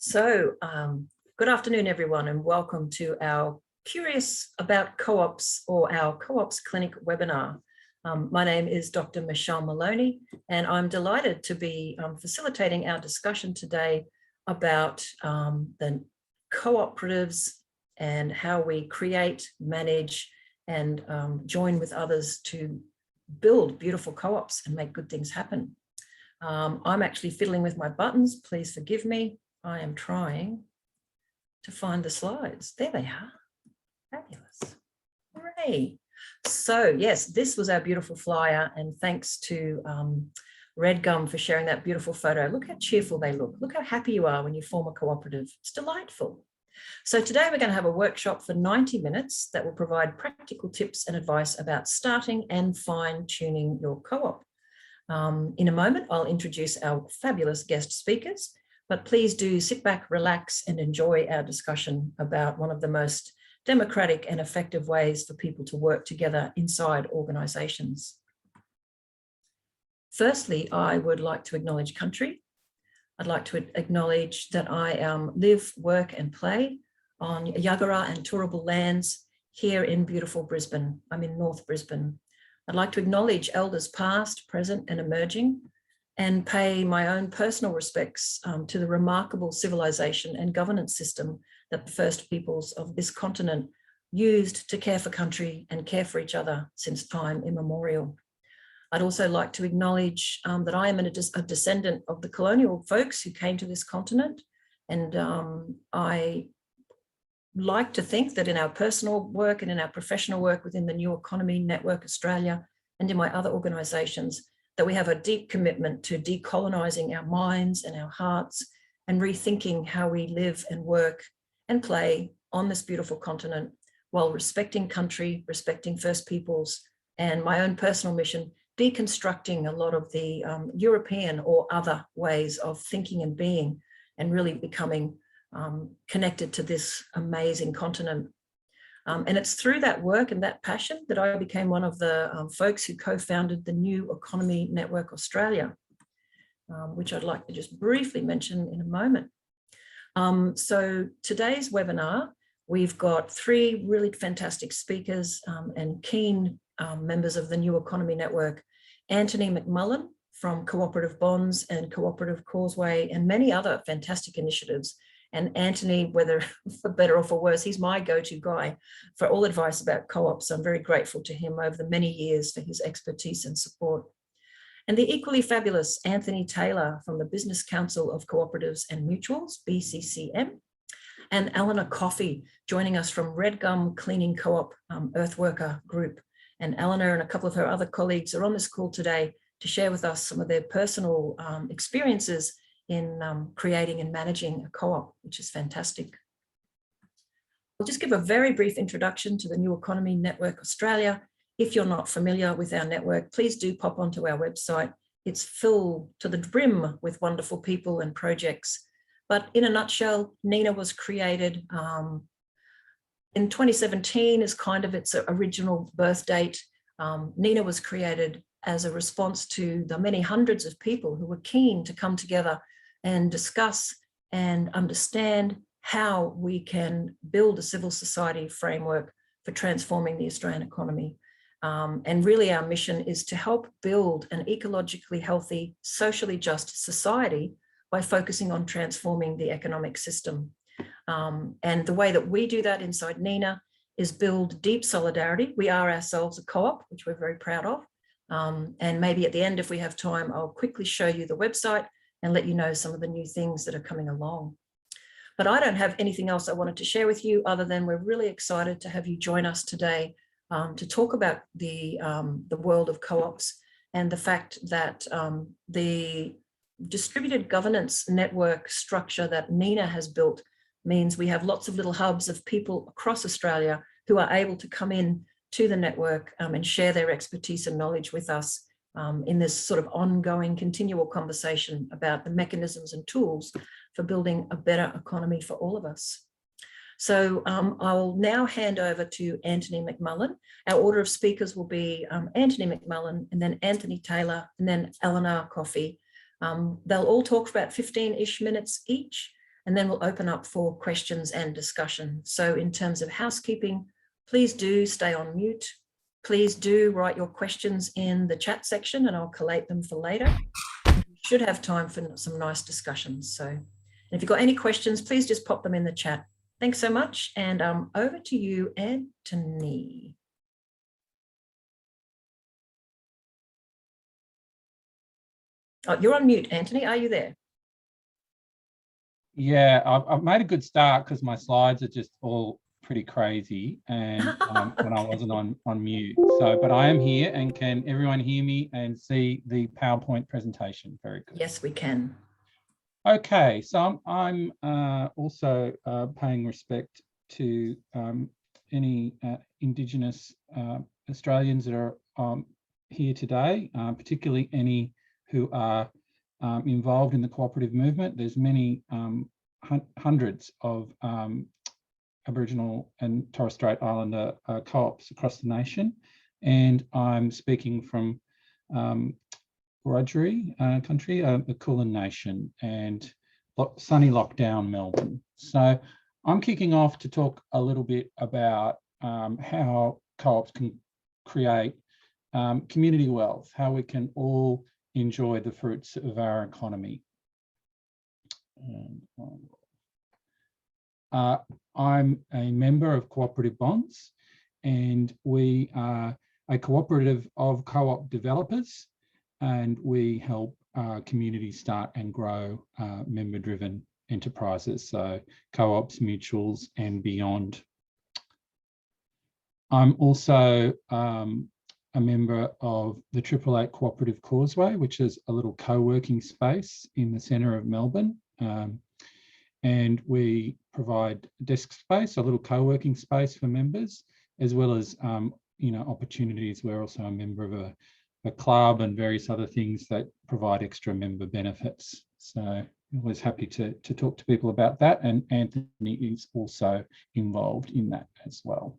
Good afternoon, everyone, and welcome to our Curious About Co-ops or our Co-ops Clinic webinar. My name is Dr. Michelle Maloney, and I'm delighted to be facilitating our discussion today about the cooperatives and how we create, manage, and join with others to build beautiful co-ops and make good things happen. I'm actually fiddling with my buttons. Please forgive me. I am trying to find the slides. There they are. Fabulous. Hooray. So yes, this was our beautiful flyer, and thanks to Redgum for sharing that beautiful photo. Look how cheerful they look. Look how happy you are when you form a cooperative. It's delightful. So today we're going to have a workshop for 90 minutes that will provide practical tips and advice about starting and fine-tuning your co-op. In a moment, I'll introduce our fabulous guest speakers, but please do sit back, relax, and enjoy our discussion about one of the most democratic and effective ways for people to work together inside organisations. Firstly, I would like to acknowledge country. I'd like to acknowledge that I live, work, and play on Yagara and Turrbal lands here in beautiful Brisbane. I'm in North Brisbane. I'd like to acknowledge elders past, present, and emerging, and pay my own personal respects to the remarkable civilization and governance system that the first peoples of this continent used to care for country and care for each other since time immemorial. I'd also like to acknowledge that I am a descendant of the colonial folks who came to this continent, and I like to think that in our personal work and in our professional work within the New Economy Network Australia and in my other organisations, that we have a deep commitment to decolonising our minds and our hearts and rethinking how we live and work and play on this beautiful continent while respecting country, respecting First Peoples, and my own personal mission, deconstructing a lot of the European or other ways of thinking and being, and really becoming connected to this amazing continent. And it's through that work and that passion that I became one of the folks who co-founded the New Economy Network Australia, which I'd like to just briefly mention in a moment. So today's webinar, we've got three really fantastic speakers and keen members of the New Economy Network: Antony McMullen from Co-operative Bonds and Co-operative Causeway, and many other fantastic initiatives. And Antony, whether for better or for worse, he's my go-to guy for all advice about co-ops. I'm very grateful to him over the many years for his expertise and support. And the equally fabulous Anthony Taylor from the Business Council of Cooperatives and Mutuals, BCCM, and Eleanor Coffee joining us from Redgum Cleaning Co-op Earthworker Group. And Eleanor and a couple of her other colleagues are on this call today to share with us some of their personal experiences in creating and managing a co-op, which is fantastic. I'll just give a very brief introduction to the New Economy Network Australia. If you're not familiar with our network, please do pop onto our website. It's full to the brim with wonderful people and projects. But in a nutshell, NENA was created in 2017 is kind of its original birth date. NENA was created as a response to the many hundreds of people who were keen to come together and discuss and understand how we can build a civil society framework for transforming the Australian economy. And really our mission is to help build an ecologically healthy, socially just society by focusing on transforming the economic system. And the way that we do that inside NENA is build deep solidarity. We are ourselves a co-op, which we're very proud of. And maybe at the end, if we have time, I'll quickly show you the website and let you know some of the new things that are coming along. But I don't have anything else I wanted to share with you other than we're really excited to have you join us today to talk about the world of co-ops and the fact that the distributed governance network structure that NENA has built means we have lots of little hubs of people across Australia who are able to come in to the network and share their expertise and knowledge with us in this sort of ongoing continual conversation about the mechanisms and tools for building a better economy for all of us. So I'll now hand over to Antony McMullen. Our order of speakers will be Antony McMullen, and then Anthony Taylor, and then Eleanor Coffee. They'll all talk for about 15-ish minutes each, and then we'll open up for questions and discussion. So in terms of housekeeping, please do stay on mute. Please do write your questions in the chat section and I'll collate them for later. We should have time for some nice discussions. So if you've got any questions, please just pop them in the chat. Thanks so much. And over to you, Antony. Oh, you're on mute, Antony. Are you there? Yeah, I've made a good start because my slides are just all pretty crazy and when I wasn't on mute. So, but I am here, and can everyone hear me and see the PowerPoint presentation? Very good. Yes, we can. Okay, so I'm also paying respect to any Indigenous Australians that are here today, particularly any who are involved in the cooperative movement. There's many hundreds of Aboriginal and Torres Strait Islander co-ops across the nation, and I'm speaking from Wiradjuri country, the Kulin Nation, and sunny lockdown Melbourne. So I'm kicking off to talk a little bit about how co-ops can create community wealth, how we can all enjoy the fruits of our economy. I'm a member of Cooperative Bonds, and we are a cooperative of co-op developers, and we help communities start and grow member-driven enterprises, so co-ops, mutuals, and beyond. I'm also a member of the 888 Cooperative Causeway, which is a little co-working space in the centre of Melbourne. And we provide desk space, a little co-working space for members, as well as opportunities. We're also a member of a club and various other things that provide extra member benefits. So I'm always happy to talk to people about that, and Antony is also involved in that as well.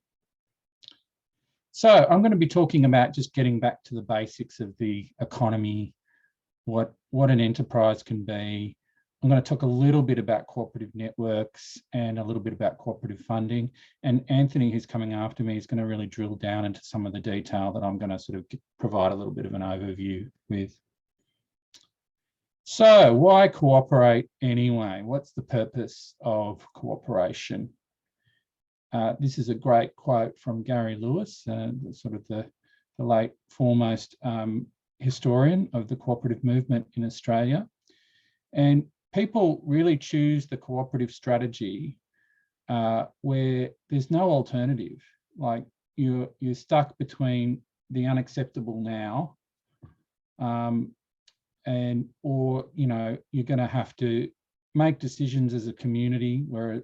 So I'm going to be talking about just getting back to the basics of the economy, what an enterprise can be. I'm going to talk a little bit about cooperative networks and a little bit about cooperative funding. And Antony, who's coming after me, is going to really drill down into some of the detail that I'm going to sort of provide a little bit of an overview with. So why cooperate anyway? What's the purpose of cooperation? This is a great quote from Gary Lewis, sort of the late foremost historian of the cooperative movement in Australia. And people really choose the cooperative strategy where there's no alternative. Like you're stuck between the unacceptable now or you're going to have to make decisions as a community where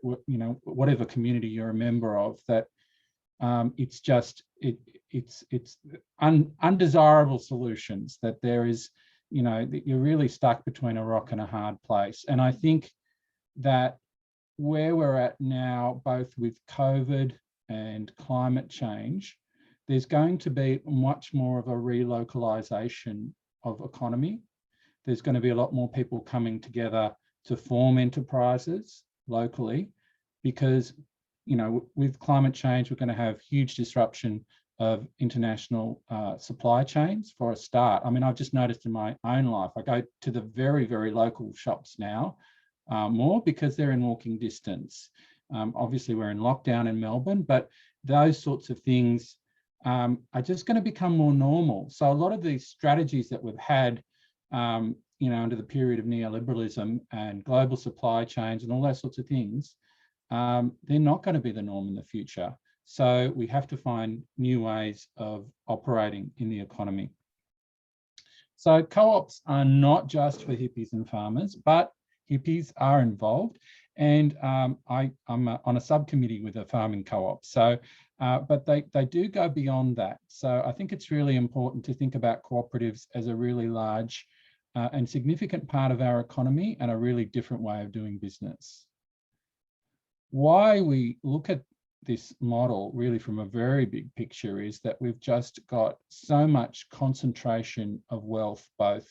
whatever community you're a member of, that it's just it's undesirable solutions, that there is that you're really stuck between a rock and a hard place. And I think that where we're at now, both with COVID and climate change, there's going to be much more of a relocalization of economy. There's going to be a lot more people coming together to form enterprises locally, because with climate change, we're going to have huge disruption of international supply chains for a start. I mean, I've just noticed in my own life, I go to the very, very local shops now more because they're in walking distance. Obviously, we're in lockdown in Melbourne, but those sorts of things are just going to become more normal. So a lot of these strategies that we've had, under the period of neoliberalism and global supply chains and all those sorts of things, they're not going to be the norm in the future. So we have to find new ways of operating in the economy. So co-ops are not just for hippies and farmers, but hippies are involved. And I'm on a subcommittee with a farming co-op. So, but they do go beyond that. So I think it's really important to think about cooperatives as a really large and significant part of our economy and a really different way of doing business. Why we look at this model really from a very big picture is that we've just got so much concentration of wealth, both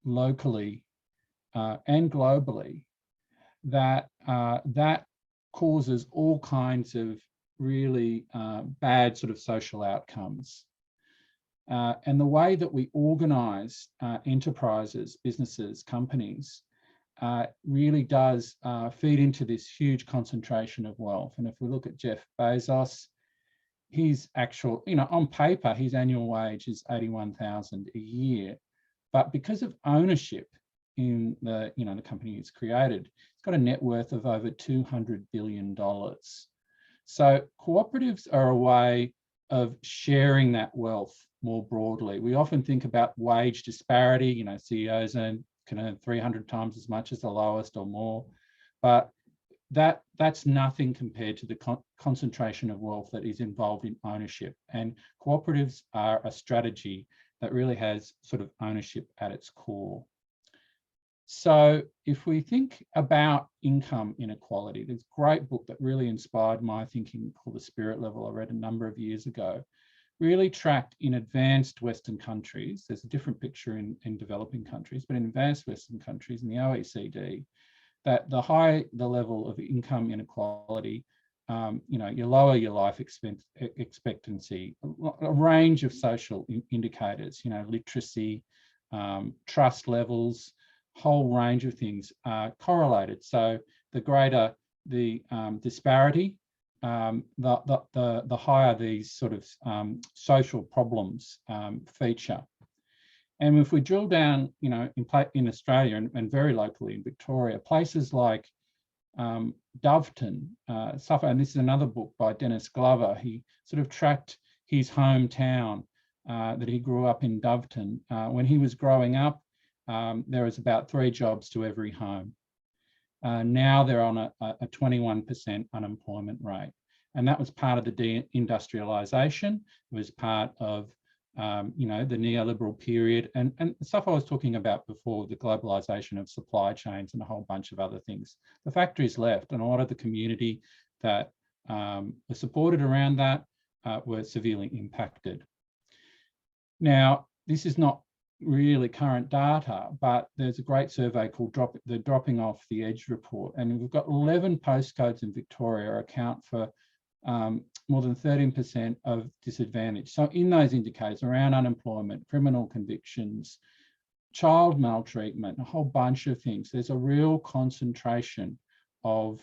locally and globally, that that causes all kinds of really bad sort of social outcomes. And the way that we organise enterprises, businesses, companies, really does feed into this huge concentration of wealth. And if we look at Jeff Bezos, his actual, on paper, his annual wage is $81,000 a year, but because of ownership in the, the company he's created, it's got a net worth of over $200 billion. So cooperatives are a way of sharing that wealth more broadly. We often think about wage disparity, CEOs can earn 300 times as much as the lowest or more, but that's nothing compared to the concentration of wealth that is involved in ownership. And cooperatives are a strategy that really has sort of ownership at its core. So if we think about income inequality, there's a great book that really inspired my thinking called The Spirit Level. I read a number of years ago, really tracked in advanced Western countries. There's a different picture in developing countries, but in advanced Western countries in the OECD, that the higher the level of income inequality, you lower your life expectancy, a range of social indicators, literacy, trust levels, whole range of things are correlated. So the greater the disparity, the higher these sort of social problems feature. And if we drill down, in Australia and very locally in Victoria, places like Doveton suffer, and this is another book by Dennis Glover. He sort of tracked his hometown that he grew up in, Doveton. When he was growing up, there was about 3 jobs to every home. Now they're on a 21% unemployment rate. And that was part of the deindustrialisation. It was part of the neoliberal period and the stuff I was talking about before, the globalisation of supply chains and a whole bunch of other things. The factories left, and a lot of the community that were supported around that were severely impacted. Now, this is not really current data, but there's a great survey called the Dropping Off the Edge report, and we've got 11 postcodes in Victoria account for more than 13% of disadvantage. So in those indicators around unemployment, criminal convictions, child maltreatment, a whole bunch of things, there's a real concentration of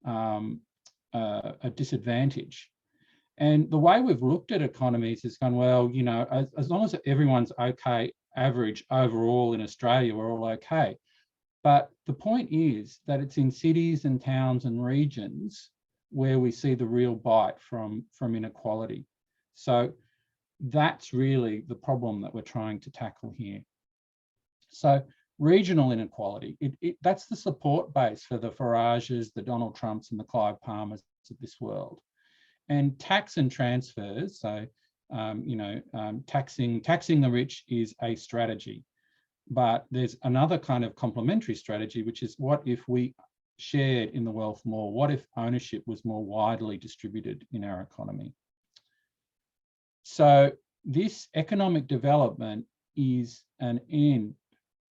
a disadvantage. And the way we've looked at economies is gone, well, as long as everyone's okay, average overall in Australia, we're all okay. But the point is that it's in cities and towns and regions where we see the real bite from inequality. So that's really the problem that we're trying to tackle here. So regional inequality, that's the support base for the Farages, the Donald Trumps and the Clive Palmers of this world. And tax and transfers, so taxing the rich is a strategy, but there's another kind of complementary strategy, which is what if we shared in the wealth more? What if ownership was more widely distributed in our economy? So this economic development is an end.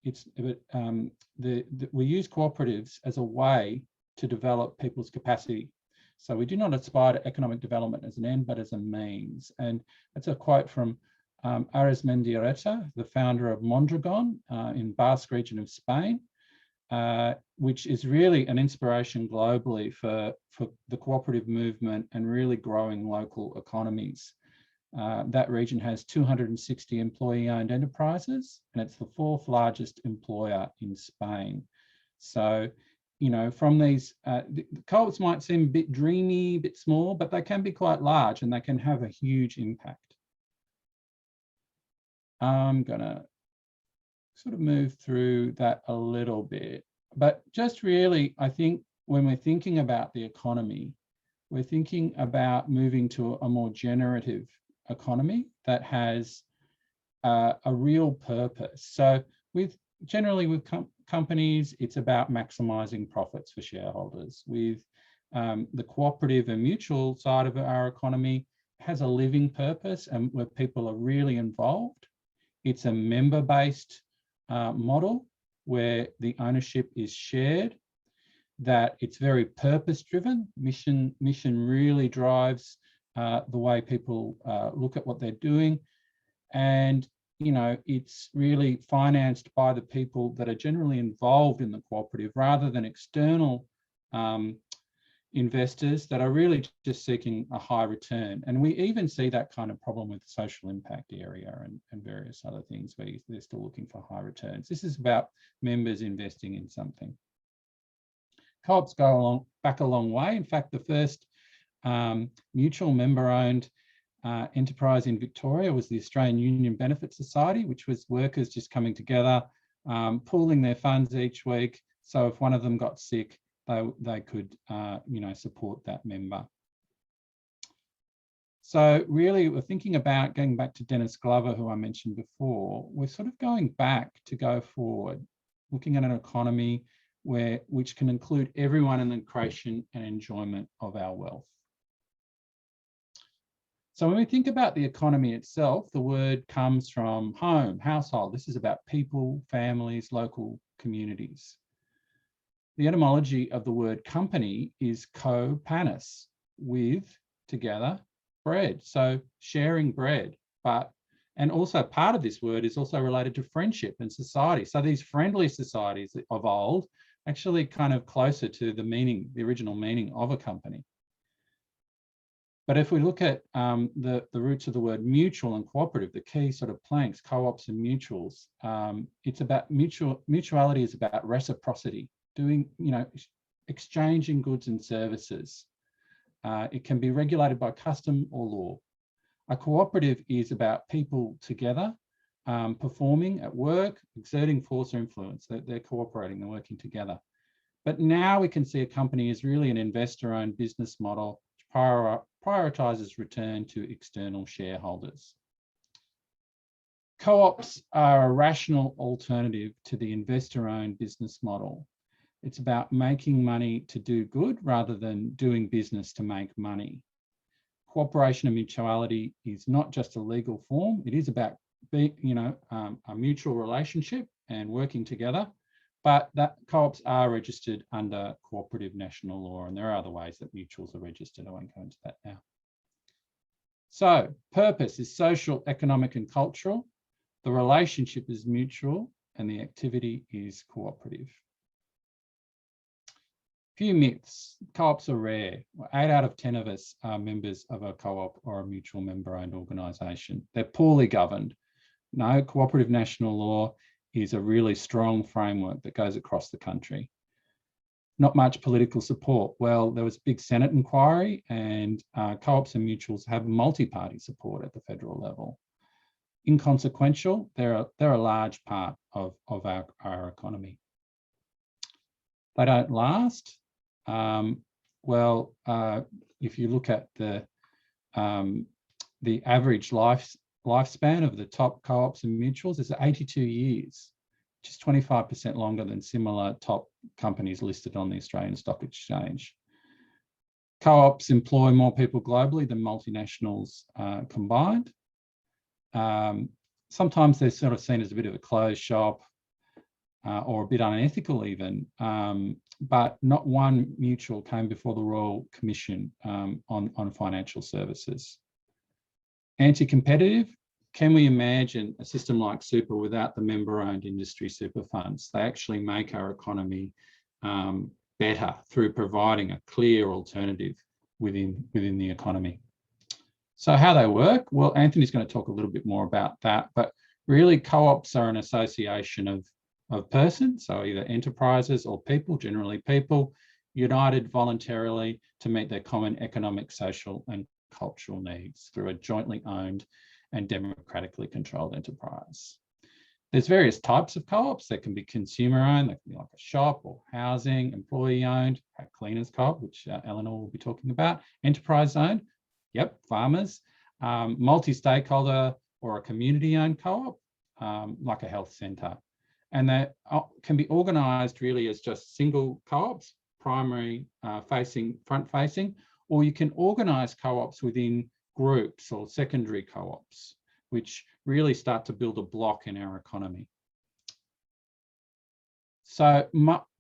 We use cooperatives as a way to develop people's capacity. So we do not aspire to economic development as an end, but as a means. And that's a quote from Arizmendiarrieta, the founder of Mondragon in Basque region of Spain, which is really an inspiration globally for the cooperative movement and really growing local economies. That region has 260 employee-owned enterprises, and it's the 4th largest employer in Spain. So, from these, the co-ops might seem a bit dreamy, a bit small, but they can be quite large and they can have a huge impact. I'm gonna sort of move through that a little bit, but just really, I think when we're thinking about the economy, we're thinking about moving to a more generative economy that has a real purpose. So generally with companies, it's about maximizing profits for shareholders. With the cooperative and mutual side of our economy, has a living purpose and where people are really involved. It's a member-based model where the ownership is shared. that it's very purpose-driven. Mission really drives the way people look at what they're doing. And, you know, it's really financed by the people that are generally involved in the cooperative rather than external investors that are really just seeking a high return. And we even see that kind of problem with the social impact area and various other things where they're still looking for high returns. This is about members investing in something. Co-ops go back a long way. In fact, the first mutual member-owned enterprise in Victoria was the Australian Union Benefit Society, which was workers just coming together, pooling their funds each week. So if one of them got sick, they could, you know, support that member. So really, we're thinking about going back to Dennis Glover, who I mentioned before. We're sort of going back to go forward, looking at an economy which can include everyone in the creation and enjoyment of our wealth. So when we think about the economy itself, the word comes from home, household. This is about people, families, local communities. The etymology of the word company is co-panis, with, together, bread. So sharing bread, and also part of this word is also related to friendship and society. So these friendly societies of old actually kind of closer to the original meaning of a company. But if we look at the roots of the word mutual and cooperative, the key sort of planks, co-ops and mutuals, it's about mutuality is about reciprocity, doing, you know, exchanging goods and services. It can be regulated by custom or law. A cooperative is about people together, performing at work, exerting force or influence. They're cooperating, they're working together. But now we can see a company is really an investor-owned business model which prioritizes return to external shareholders. Co-ops are a rational alternative to the investor-owned business model. It's about making money to do good rather than doing business to make money. Cooperation and mutuality is not just a legal form. It is about being, you know, a mutual relationship and working together. But that co-ops are registered under cooperative national law, and there are other ways that mutuals are registered. I won't go into that now. So purpose is social, economic, and cultural. The relationship is mutual, and the activity is cooperative. Few myths. Co-ops are rare. 8 out of 10 of us are members of a co-op or a mutual member-owned organisation. They're poorly governed. No, cooperative national law is a really strong framework that goes across the country. Not much political support. Well, there was a big Senate inquiry, and co-ops and mutuals have multi-party support at the federal level. Inconsequential, they're a large part of our economy. They don't last. If you look at the average lifespan of the top co-ops and mutuals is 82 years, which is 25% longer than similar top companies listed on the Australian Stock Exchange. Co-ops employ more people globally than multinationals combined. Sometimes they're sort of seen as a bit of a closed shop or a bit unethical even, but not one mutual came before the Royal Commission on financial services. Anti-competitive, can we imagine a system like super without the member-owned industry super funds? They actually make our economy better through providing a clear alternative within the economy. So how they work? Well, Anthony's going to talk a little bit more about that, but really co-ops are an association of persons, so either enterprises or people, generally people, united voluntarily to meet their common economic, social and cultural needs through a jointly owned and democratically controlled enterprise. There's various types of co-ops. They can be consumer owned, they can be like a shop or housing, employee owned, a cleaners co-op, which Eleanor will be talking about, enterprise owned, yep, farmers, multi-stakeholder or a community owned co-op, like a health centre. And they can be organised really as just single co-ops, primary front facing, or you can organise co-ops within groups or secondary co-ops, which really start to build a block in our economy. So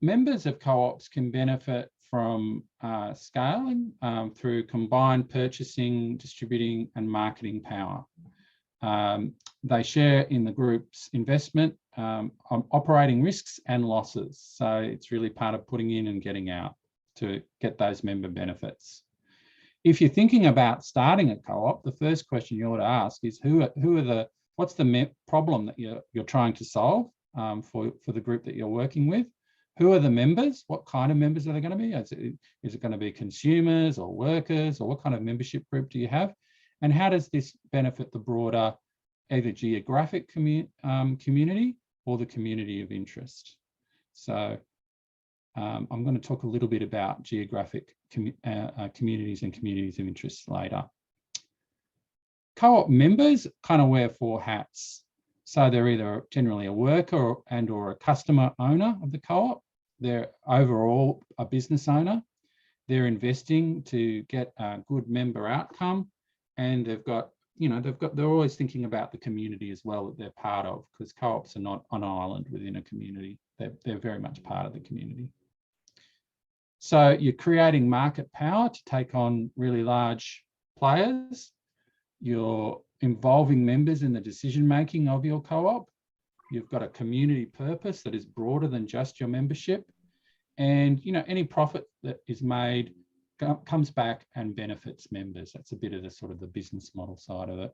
members of co-ops can benefit from scaling through combined purchasing, distributing and marketing power. They share in the group's investment on operating risks and losses. So it's really part of putting in and getting out to get those member benefits. If you're thinking about starting a co-op, the first question you ought to ask is what's the problem that you're trying to solve for the group that you're working with? Who are the members? What kind of members are they going to be? Is it going to be consumers or workers, or what kind of membership group do you have? And how does this benefit the broader either geographic community or the community of interest? So I'm going to talk a little bit about geographic communities and communities of interest later. Co-op members kind of wear 4 hats. So they're either generally a worker or a customer owner of the co-op. They're overall a business owner. They're investing to get a good member outcome. And they're always thinking about the community as well that they're part of, because co-ops are not an island within a community. They're very much part of the community. So you're creating market power to take on really large players. You're involving members in the decision-making of your co-op. You've got a community purpose that is broader than just your membership. And any profit that is made comes back and benefits members. That's a bit of the sort of the business model side of it.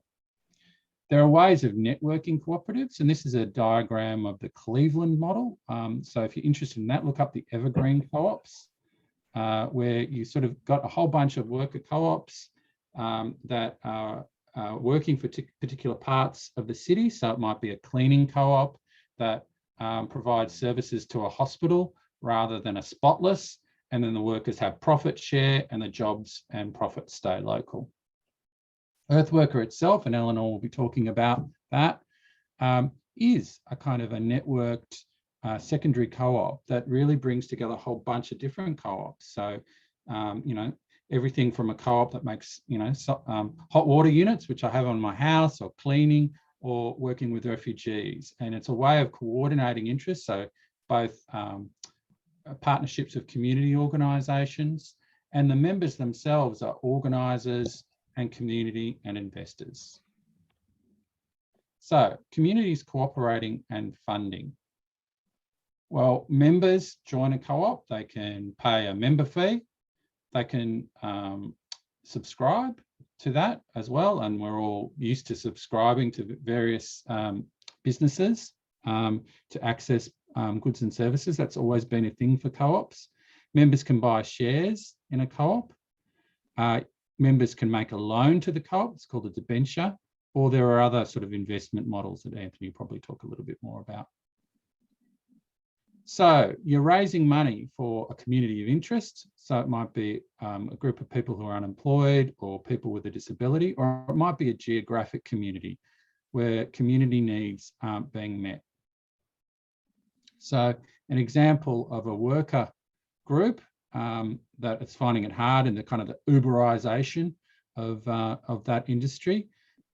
There are ways of networking cooperatives, and this is a diagram of the Cleveland model. So if you're interested in that, look up the evergreen co-ops, where you sort of got a whole bunch of worker co-ops that are working for particular parts of the city. So it might be a cleaning co-op that provides services to a hospital rather than a spotless. And then the workers have profit share and the jobs and profits stay local. Earthworker itself, and Eleanor will be talking about that, is a kind of a networked secondary co-op that really brings together a whole bunch of different co-ops. So, everything from a co-op that makes, hot water units, which I have on my house, or cleaning, or working with refugees. And it's a way of coordinating interests. So both partnerships of community organisations, and the members themselves are organisers and community and investors. So communities cooperating and funding. Well, members join a co-op, they can pay a member fee, they can subscribe to that as well, and we're all used to subscribing to various businesses to access goods and services. That's always been a thing for co-ops. Members can buy shares in a co-op. Members can make a loan to the co-op, it's called a debenture, or there are other sort of investment models that Anthony will probably talk a little bit more about. So you're raising money for a community of interest. So it might be a group of people who are unemployed or people with a disability, or it might be a geographic community where community needs aren't being met. So an example of a worker group that is finding it hard in the kind of the Uberization of that industry.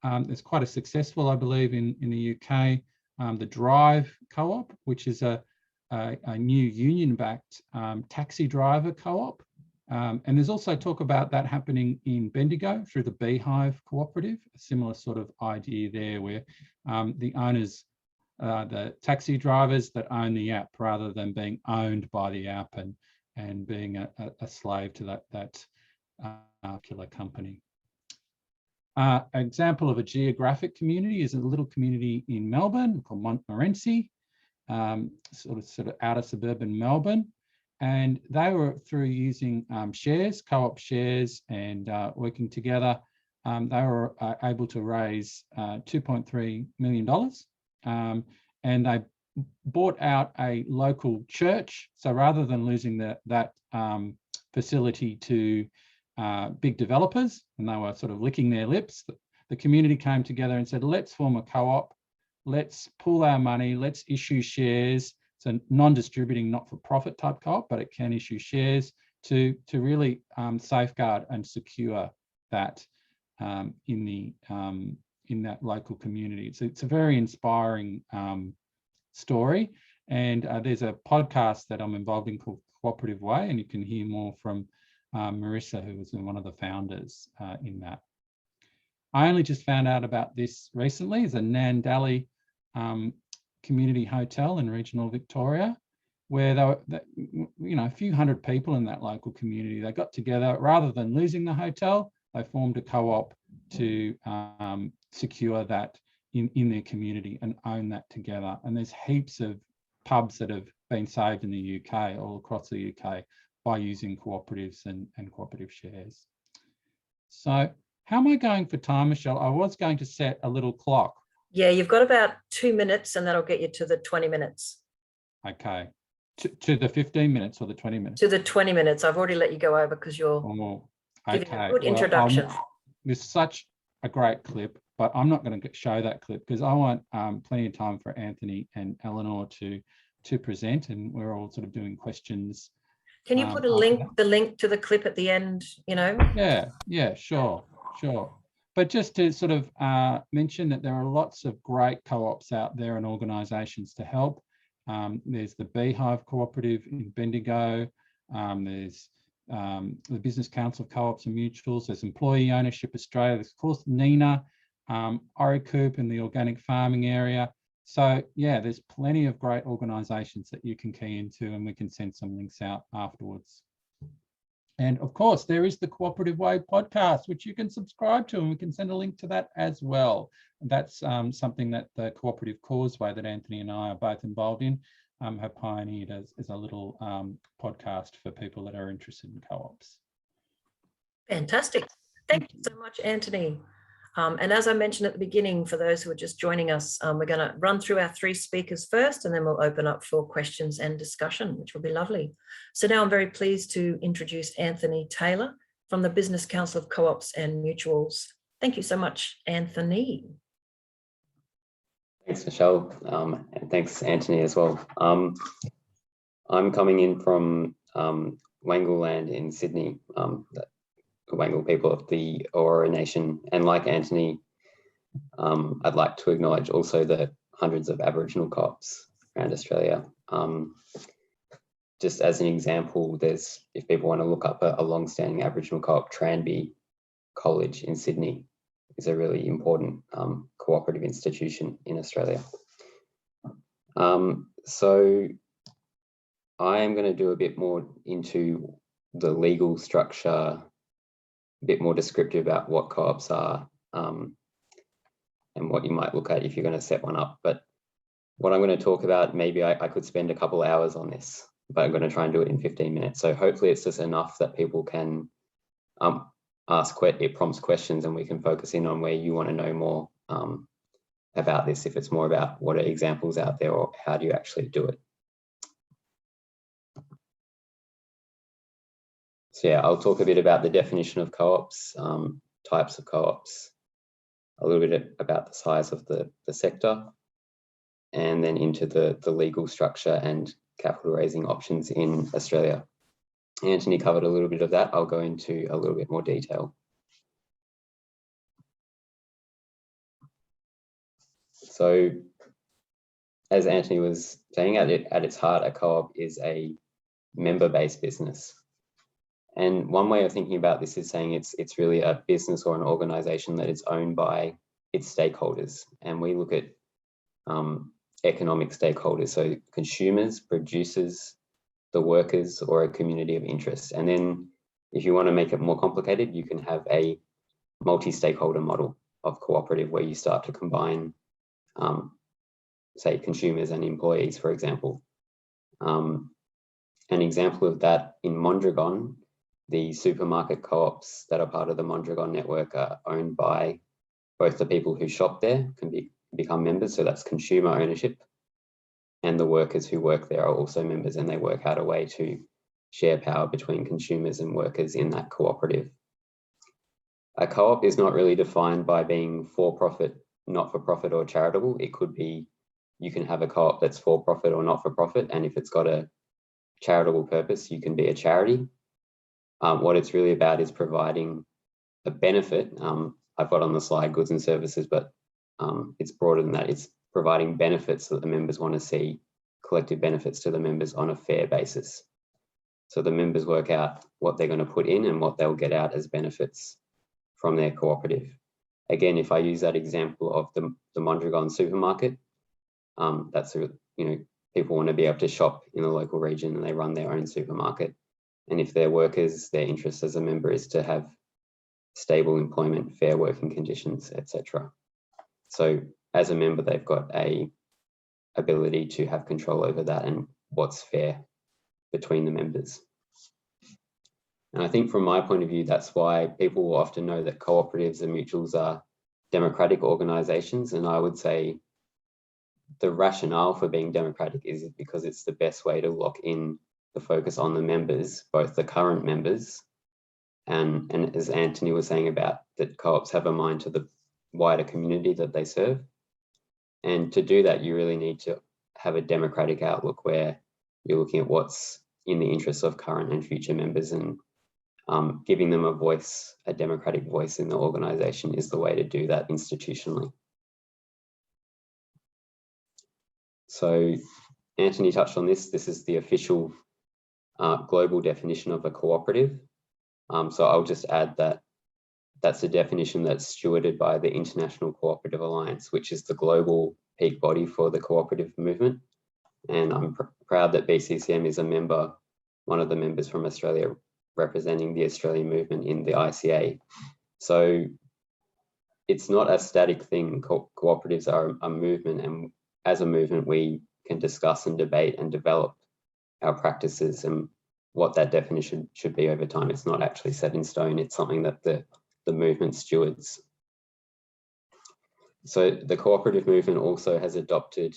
It's quite a successful, I believe, in the UK, the Drive Co-op, which is a new union-backed taxi driver co-op. And there's also talk about that happening in Bendigo through the Beehive Cooperative, a similar sort of idea there where the owners, the taxi drivers that own the app rather than being owned by the app and being a slave to that particular company. An example of a geographic community is a little community in Melbourne called Montmorency, sort of outer suburban Melbourne. And they were through using shares, co-op shares, and working together, they were able to raise $2.3 million. And they bought out a local church. So rather than losing that facility to big developers, and they were sort of licking their lips, the community came together and said, let's form a co-op, let's pool our money, let's issue shares. It's a non-distributing, not-for-profit type co-op, but it can issue shares to really safeguard and secure that in that local community. It's a very inspiring story, And there's a podcast that I'm involved in called Cooperative Way, and you can hear more from Marissa, who was one of the founders in that. I only just found out about this recently. It's a Nandali community hotel in regional Victoria, where they were, a few hundred people in that local community. They got together, rather than losing the hotel, they formed a co-op to secure that in their community and own that together. And there's heaps of pubs that have been saved in the UK, all across the UK, by using cooperatives and cooperative shares. So how am I going for time, Michelle? I was going to set a little clock. Yeah, you've got about 2 minutes, and that'll get you to the 20 minutes. Okay. To the 15 minutes or the 20 minutes? To the 20 minutes. I've already let you go over because you're giving a good introduction. There's such a great clip, but I'm not going to show that clip because I want plenty of time for Anthony and Eleanor to present, and we're all sort of doing questions. Can you put the link to the clip at the end, Yeah, sure. But just to sort of mention that there are lots of great co-ops out there and organisations to help. There's the Beehive Cooperative in Bendigo. There's the Business Council of Co-ops and Mutuals. There's Employee Ownership Australia. There's, of course, NENA, Coop in the organic farming area. So, yeah, there's plenty of great organisations that you can key into, and we can send some links out afterwards. And of course, there is the Cooperative Way podcast, which you can subscribe to, and we can send a link to that as well. And that's something that the Cooperative Causeway that Anthony and I are both involved in have pioneered as a little podcast for people that are interested in co-ops. Fantastic. Thank you so much, Anthony. And as I mentioned at the beginning, for those who are just joining us, we're going to run through our 3 speakers first, and then we'll open up for questions and discussion, which will be lovely. So now I'm very pleased to introduce Anthony Taylor from the Business Council of Co-ops and Mutuals. Thank you so much, Anthony. Thanks, Michelle, and thanks, Anthony, as well. I'm coming in from Wangal land in Sydney, the Wangal people of the Eora Nation, and like Anthony, I'd like to acknowledge also the hundreds of Aboriginal co-ops around Australia. Just as an example, if people want to look up a long-standing Aboriginal co-op, Tranby College in Sydney is a really important cooperative institution in Australia. So I am going to do a bit more into the legal structure, a bit more descriptive about what co-ops are and what you might look at if you're going to set one up. But what I'm going to talk about, maybe I could spend a couple of hours on this, but I'm going to try and do it in 15 minutes. So hopefully it's just enough that people can it prompts questions, and we can focus in on where you want to know more about this, if it's more about what are examples out there or how do you actually do it. So yeah, I'll talk a bit about the definition of co-ops, types of co-ops, a little bit about the size of the sector, and then into the legal structure and capital raising options in Australia. Anthony covered a little bit of that. I'll go into a little bit more detail. So, as Anthony was saying, at its heart, a co-op is a member-based business. And one way of thinking about this is saying it's really a business or an organisation that is owned by its stakeholders. And we look at economic stakeholders, so consumers, producers, the workers, or a community of interest. And then if you want to make it more complicated, you can have a multi-stakeholder model of cooperative where you start to combine, say, consumers and employees, for example. An example of that in Mondragon, the supermarket co-ops that are part of the Mondragon network are owned by both the people who shop there, can become members, so that's consumer ownership, and the workers who work there are also members, and they work out a way to share power between consumers and workers in that cooperative. A co-op is not really defined by being for-profit, not-for-profit, or charitable. It could be, you can have a co-op that's for-profit or not-for-profit, and if it's got a charitable purpose, you can be a charity. What it's really about is providing a benefit. I've got on the slide goods and services, but it's broader than that. It's providing benefits that the members want to see collective benefits to the members on a fair basis. So the members work out what they're going to put in and what they'll get out as benefits from their cooperative. Again, if I use that example of the Mondragon supermarket, that's people want to be able to shop in the local region and they run their own supermarket. And if their workers, their interest as a member is to have stable employment, fair working conditions, etc. So as a member, they've got a ability to have control over that and what's fair between the members. And I think from my point of view, that's why people will often know that cooperatives and mutuals are democratic organisations. And I would say the rationale for being democratic is because it's the best way to lock in the focus on the members, both the current members, and as Antony was saying about that co-ops have a mind to the wider community that they serve. And to do that, you really need to have a democratic outlook where you're looking at what's in the interests of current and future members, and giving them a voice, a democratic voice in the organisation is the way to do that institutionally. So Antony touched on this. This is the official global definition of a cooperative. So I'll just add that that's a definition that's stewarded by the International Cooperative Alliance, which is the global peak body for the cooperative movement. And I'm proud that BCCM is a member, one of the members from Australia representing the Australian movement in the ICA. So it's not a static thing. Cooperatives are a movement, and as a movement, we can discuss and debate and develop our practices and what that definition should be over time. It's not actually set in stone. It's something that the movement stewards. So the cooperative movement also has adopted,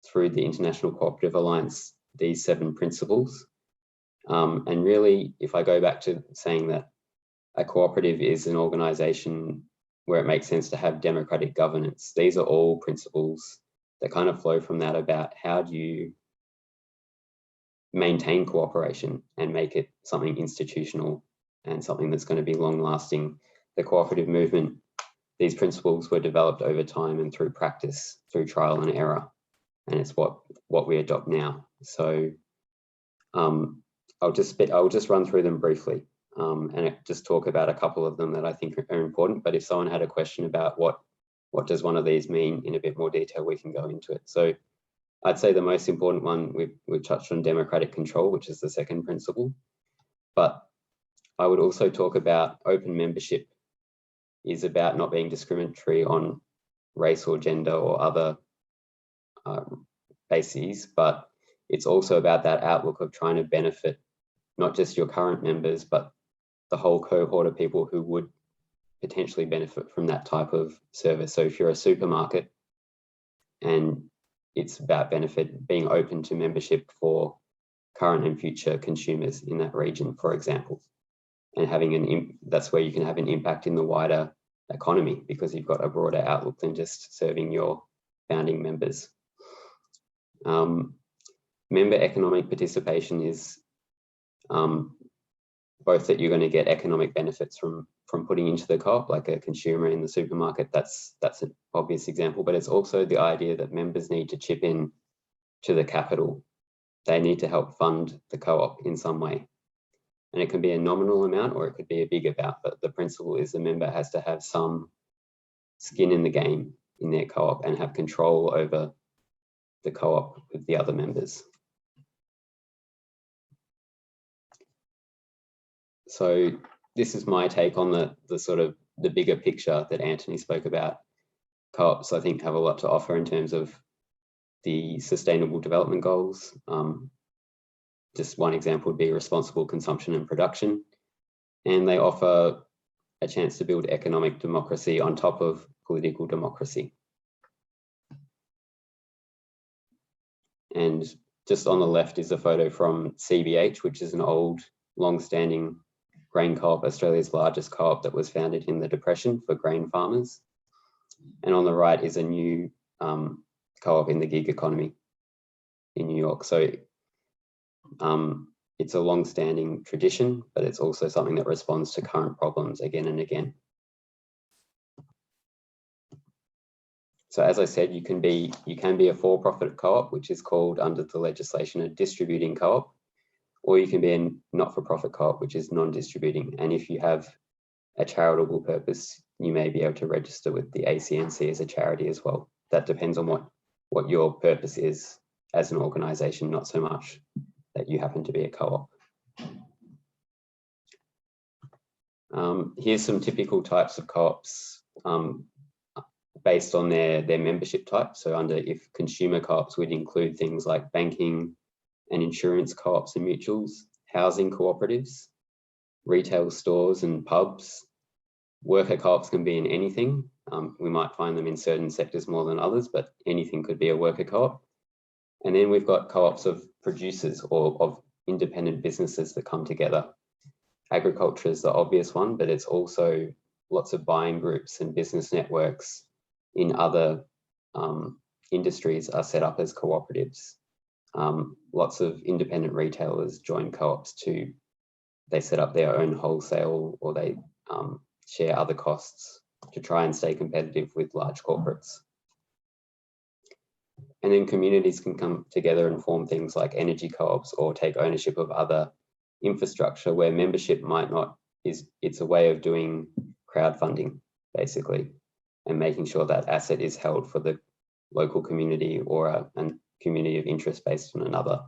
through the International Cooperative Alliance, these 7 principles. And really, if I go back to saying that a cooperative is an organisation where it makes sense to have democratic governance, these are all principles that kind of flow from that about how do you maintain cooperation and make it something institutional and something that's going to be long lasting. The cooperative movement, these principles were developed over time and through practice, through trial and error, and it's what we adopt now. So I'll just run through them briefly and just talk about a couple of them that I think are important. But if someone had a question about what does one of these mean in a bit more detail, we can go into it. So I'd say the most important one, we've touched on democratic control, which is the second principle. But I would also talk about open membership is about not being discriminatory on race or gender or other bases, but it's also about that outlook of trying to benefit not just your current members, but the whole cohort of people who would potentially benefit from that type of service. So if you're a supermarket, and it's about being open to membership for current and future consumers in that region, for example, and that's where you can have an impact in the wider economy because you've got a broader outlook than just serving your founding members. Member economic participation is both that you're going to get economic benefits from putting into the co-op, like a consumer in the supermarket. That's an obvious example, but it's also the idea that members need to chip in to the capital. They need to help fund the co-op in some way. And it can be a nominal amount or it could be a big amount, but the principle is the member has to have some skin in the game in their co-op and have control over the co-op with the other members. So this is my take on the sort of the bigger picture that Antony spoke about. Co-ops, I think, have a lot to offer in terms of the sustainable development goals. Just one example would be responsible consumption and production. And they offer a chance to build economic democracy on top of political democracy. And just on the left is a photo from CBH, which is an old, long-standing grain co-op, Australia's largest co-op that was founded in the Depression for grain farmers. And on the right is a new co-op in the gig economy in New York. So it's a long-standing tradition, but it's also something that responds to current problems again and again. So as I said, you can be a for-profit co-op, which is called under the legislation a distributing co-op, or you can be a not-for-profit co-op, which is non-distributing. And if you have a charitable purpose, you may be able to register with the ACNC as a charity as well. That depends on what your purpose is as an organisation, not so much that you happen to be a co-op. Here's some typical types of co-ops based on their membership type. So if consumer co-ops would include things like banking and insurance co-ops and mutuals, housing cooperatives, retail stores and pubs. Worker co-ops can be in anything. We might find them in certain sectors more than others, but anything could be a worker co-op. And then we've got co-ops of producers or of independent businesses that come together. Agriculture is the obvious one, but it's also lots of buying groups and business networks in other industries are set up as cooperatives. Lots of independent retailers join co-ops too. They set up their own wholesale, or they share other costs to try and stay competitive with large corporates. And then communities can come together and form things like energy co-ops or take ownership of other infrastructure where membership might not, it's a way of doing crowdfunding basically, and making sure that asset is held for the local community or a community of interest based on another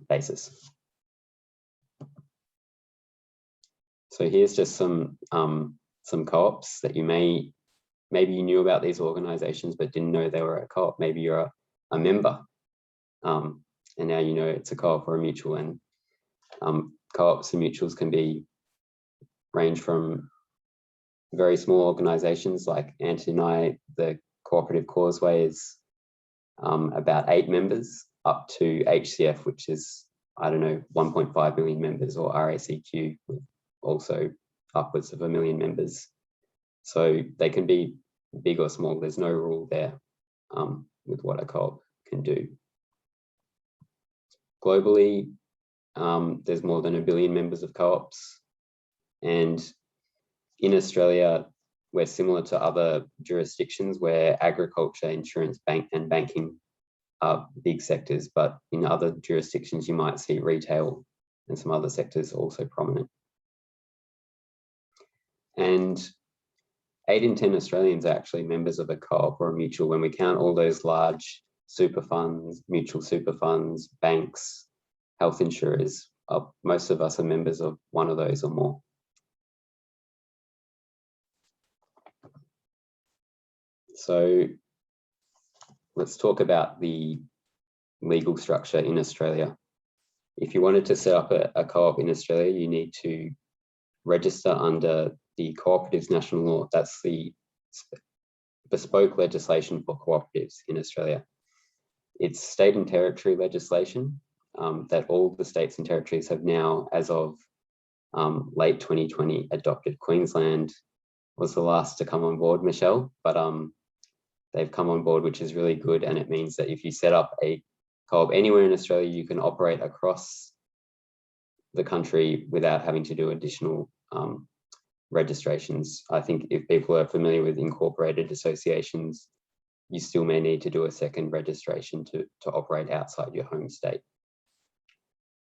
basis. So here's just some co-ops that maybe you knew about these organizations but didn't know they were a co-op. Maybe you're a member and now you know it's a co-op or a mutual. And co-ops and mutuals can range from very small organizations like Antony and I, the Cooperative Causeway is about 8 members, up to HCF, which is, I don't know, 1.5 million members, or RACQ, with also upwards of 1 million members. So they can be big or small. There's no rule there with what a co-op can do. Globally, there's more than 1 billion members of co-ops. And in Australia, we're similar to other jurisdictions where agriculture, insurance, banking are big sectors, but in other jurisdictions, you might see retail and some other sectors also prominent. And 8 in 10 Australians are actually members of a co-op or a mutual when we count all those large super funds, mutual super funds, banks, health insurers. Most of us are members of one of those or more. So let's talk about the legal structure in Australia. If you wanted to set up a co-op in Australia, you need to register under the Cooperatives National Law. That's the bespoke legislation for cooperatives in Australia. It's state and territory legislation that all the states and territories have now, as of late 2020, adopted. Queensland was the last to come on board, Michelle, but they've come on board, which is really good. And it means that if you set up a co-op anywhere in Australia, you can operate across the country without having to do additional registrations. I think if people are familiar with incorporated associations, you still may need to do a second registration to operate outside your home state.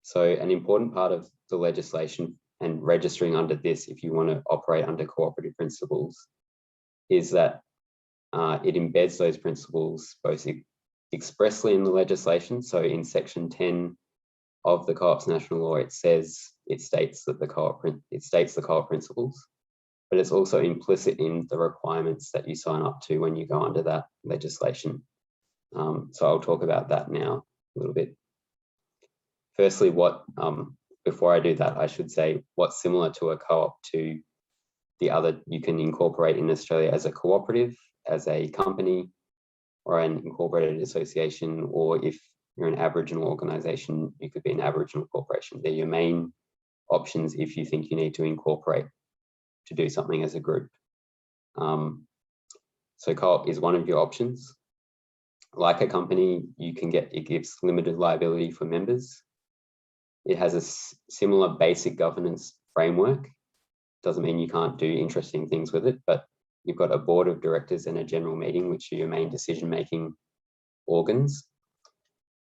So an important part of the legislation and registering under this, if you want to operate under cooperative principles, is that it embeds those principles both expressly in the legislation. So in section 10 of the Co-op's National Law, it states that the co-op principles, but it's also implicit in the requirements that you sign up to when you go under that legislation. So I'll talk about that now a little bit. Firstly, before I do that, I should say what's similar to a co-op to the other you can incorporate in Australia as a cooperative, as a company, or an incorporated association, or if you're an Aboriginal organisation, you could be an Aboriginal corporation. They're your main options if you think you need to incorporate to do something as a group. So co-op is one of your options. Like a company, it gives limited liability for members. It has a similar basic governance framework. Doesn't mean you can't do interesting things with it, but you've got a board of directors and a general meeting, which are your main decision-making organs.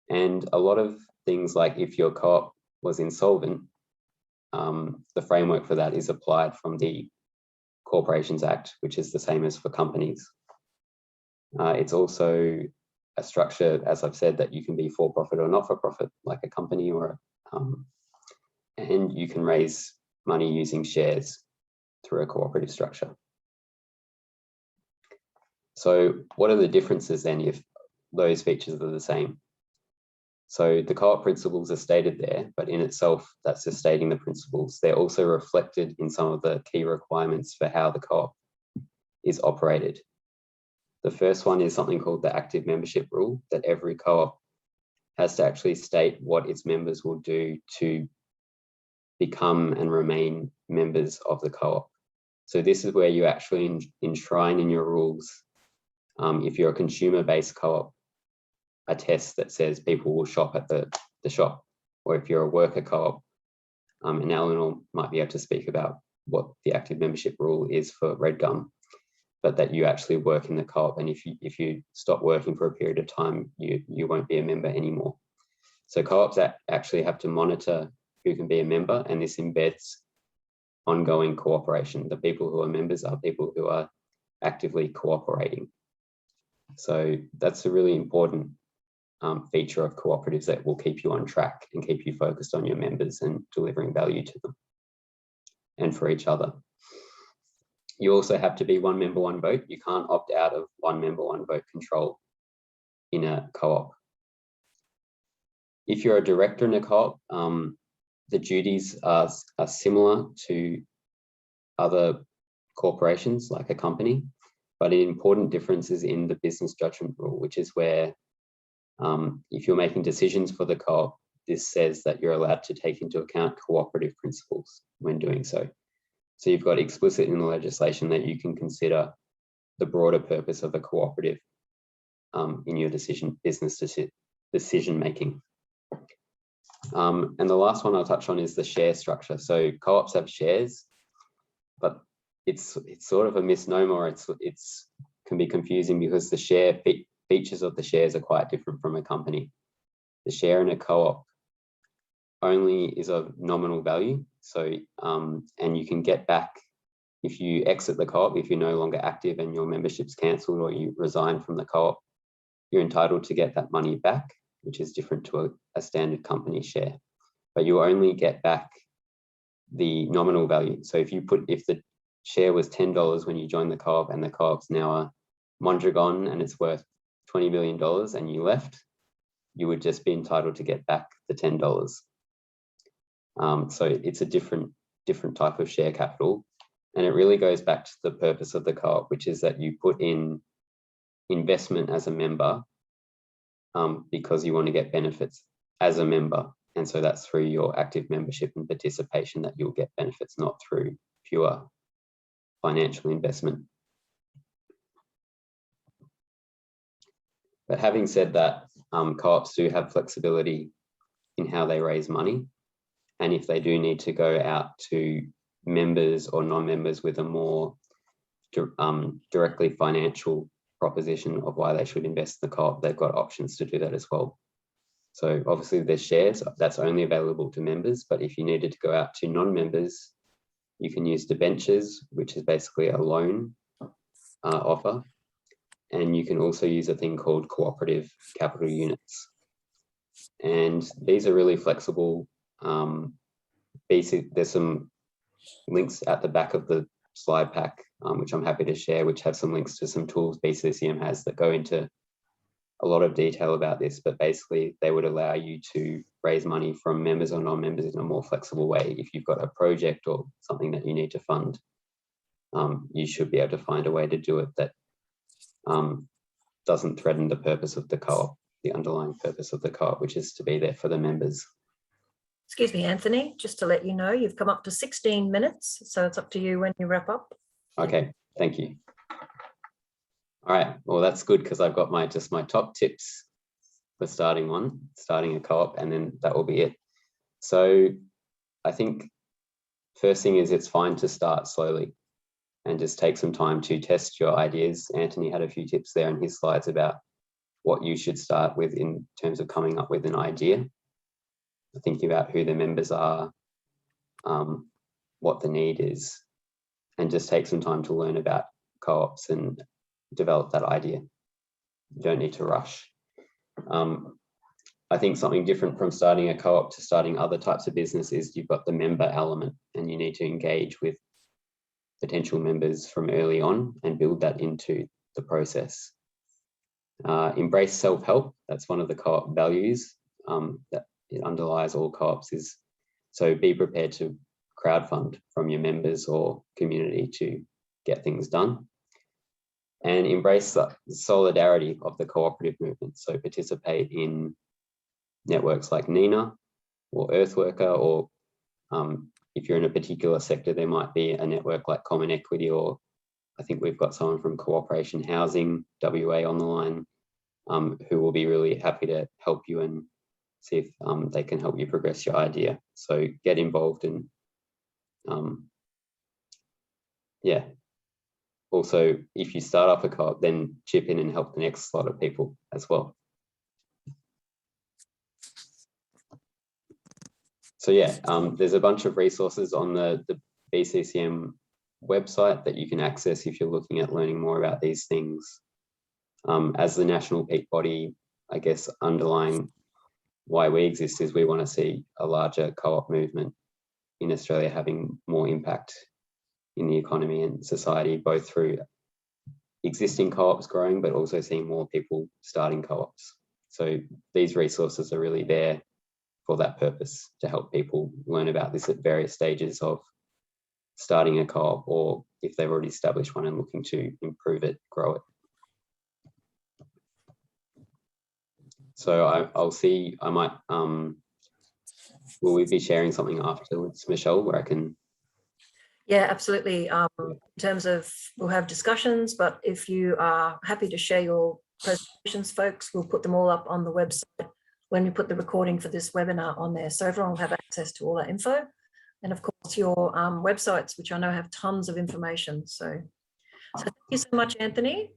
And a lot of things, like if your co-op was insolvent, the framework for that is applied from the Corporations Act, which is the same as for companies. It's also a structure, as I've said, that you can be for-profit or not-for-profit, like a company, or and you can raise money using shares through a cooperative structure. So what are the differences then if those features are the same? So the co-op principles are stated there, but in itself, that's just stating the principles. They're also reflected in some of the key requirements for how the co-op is operated. The first one is something called the active membership rule, that every co-op has to actually state what its members will do to become and remain members of the co-op. So this is where you actually enshrine in your rules, if you're a consumer-based co-op, a test that says people will shop at the shop, or if you're a worker co-op, and Eleanor might be able to speak about what the active membership rule is for Redgum, but that you actually work in the co-op, and if you stop working for a period of time, you won't be a member anymore. So co-ops actually have to monitor who can be a member, and this embeds ongoing cooperation. The people who are members are people who are actively cooperating. So that's a really important feature of cooperatives that will keep you on track and keep you focused on your members and delivering value to them and for each other. You also have to be one member, one vote. You can't opt out of one member, one vote control in a co-op. If you're a director in a co-op, the duties are similar to other corporations like a company, but an important difference is in the business judgment rule, which is where if you're making decisions for the co-op, this says that you're allowed to take into account cooperative principles when doing so. So you've got explicit in the legislation that you can consider the broader purpose of a cooperative in your business decision making. And the last one I'll touch on is the share structure. So co-ops have shares, but it's sort of a misnomer. It's can be confusing because the share features of the shares are quite different from a company. The share in a co-op only is of nominal value. So, and you can get back, if you exit the co-op, if you're no longer active and your membership's cancelled or you resign from the co-op, you're entitled to get that money back, which is different to a standard company share. But you only get back the nominal value. So if the share was $10 when you joined the co-op and the co-op's now a Mondragon and it's worth $20 million and you left, you would just be entitled to get back the $10. So it's a different type of share capital. And it really goes back to the purpose of the co-op, which is that you put in investment as a member because you want to get benefits as a member. And so that's through your active membership and participation that you'll get benefits, not through pure financial investment. But having said that, co-ops do have flexibility in how they raise money. And if they do need to go out to members or non-members with a more directly financial proposition of why they should invest in the co-op, they've got options to do that as well. So obviously there's shares, that's only available to members, but if you needed to go out to non-members, you can use debentures, which is basically a loan offer. And you can also use a thing called cooperative capital units. And these are really flexible. There's some links at the back of the slide pack, which I'm happy to share, which have some links to some tools BCCM has that go into a lot of detail about this, but basically they would allow you to raise money from members or non-members in a more flexible way. If you've got a project or something that you need to fund, you should be able to find a way to do it that doesn't threaten the purpose of the co-op, the underlying purpose of the co-op, which is to be there for the members. Excuse me, Anthony, just to let you know, you've come up to 16 minutes, so it's up to you when you wrap up. Okay, thank you. All right, well, that's good because I've got my top tips for starting a co-op, and then that will be it. So I think first thing is it's fine to start slowly. and just take some time to test your ideas. Antony had a few tips there in his slides about what you should start with in terms of coming up with an idea, thinking about who the members are, what the need is, and just take some time to learn about co-ops and develop that idea. You don't need to rush. I think something different from starting a co-op to starting other types of business is you've got the member element, and you need to engage with potential members from early on and build that into the process. Embrace self-help. That's one of the co-op values that it underlies all co-ops, is so be prepared to crowdfund from your members or community to get things done. And embrace the solidarity of the cooperative movement. So participate in networks like NENA or Earthworker, or if you're in a particular sector, there might be a network like Equality, or I think we've got someone from Cooperation Housing WA on the line who will be really happy to help you and see if they can help you progress your idea. So get involved and yeah. Also, if you start up a co-op, then chip in and help the next lot of people as well. So yeah, there's a bunch of resources on the BCCM website that you can access if you're looking at learning more about these things. As the national peak body, I guess underlying why we exist is we want to see a larger co-op movement in Australia having more impact in the economy and society, both through existing co-ops growing, but also seeing more people starting co-ops. So these resources are really there for that purpose, to help people learn about this at various stages of starting a co-op, or if they've already established one and looking to improve it, grow it. So I'll see, I might, will we be sharing something afterwards, Michelle, where I can? Yeah, absolutely. In terms of, we'll have discussions, but if you are happy to share your presentations, folks, we'll put them all up on the website when we put the recording for this webinar on there. So everyone will have access to all that info. And of course, your websites, which I know have tons of information. So thank you so much, Anthony.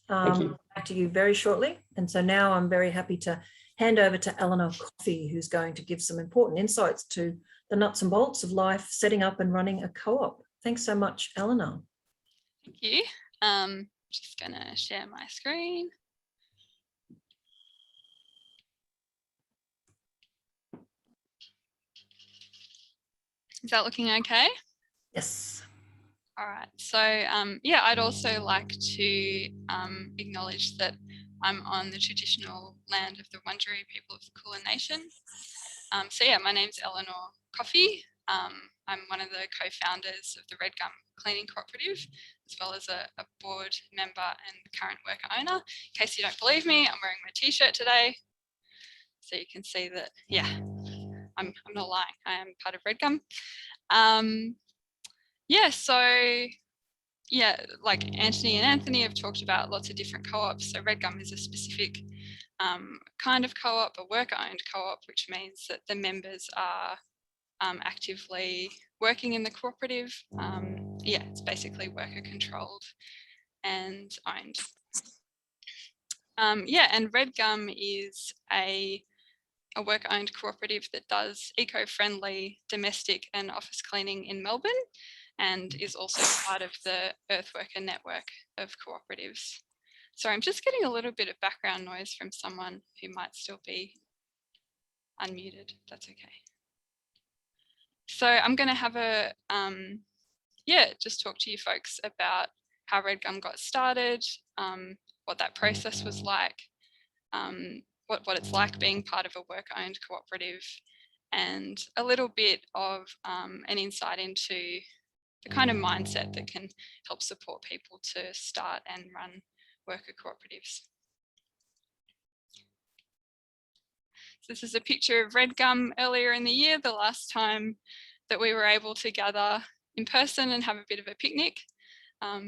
Thank you. Back to you very shortly. And so now I'm very happy to hand over to Eleanor Coffee, who's going to give some important insights to the nuts and bolts of life, setting up and running a co-op. Thanks so much, Eleanor. Thank you. Just going to share my screen. Is that looking okay? Yes. All right. So yeah, I'd also like to acknowledge that I'm on the traditional land of the Wurundjeri people of the Kulin Nation. So yeah, my name's Eleanor Coffee. I'm one of the co-founders of the Redgum Cleaning Cooperative, as well as a board member and current worker owner. In case you don't believe me, I'm wearing my t-shirt today. So you can see that, yeah, I'm not lying, I am part of Redgum. Yeah, so yeah, like Antony and Anthony have talked about lots of different co-ops. So Redgum is a specific kind of co-op, a worker-owned co-op, which means that the members are actively working in the cooperative. Yeah, it's basically worker controlled and owned. Yeah, and Redgum is a worker-owned cooperative that does eco-friendly domestic and office cleaning in Melbourne, and is also part of the Earthworker network of cooperatives. So I'm just getting a little bit of background noise from someone who might still be unmuted. That's okay. So I'm going to have a, yeah, just talk to you folks about how Redgum got started, what that process was like, what it's like being part of a worker-owned cooperative, and a little bit of an insight into the kind of mindset that can help support people to start and run worker cooperatives. So this is a picture of Redgum earlier in the year, the last time that we were able to gather in person and have a bit of a picnic.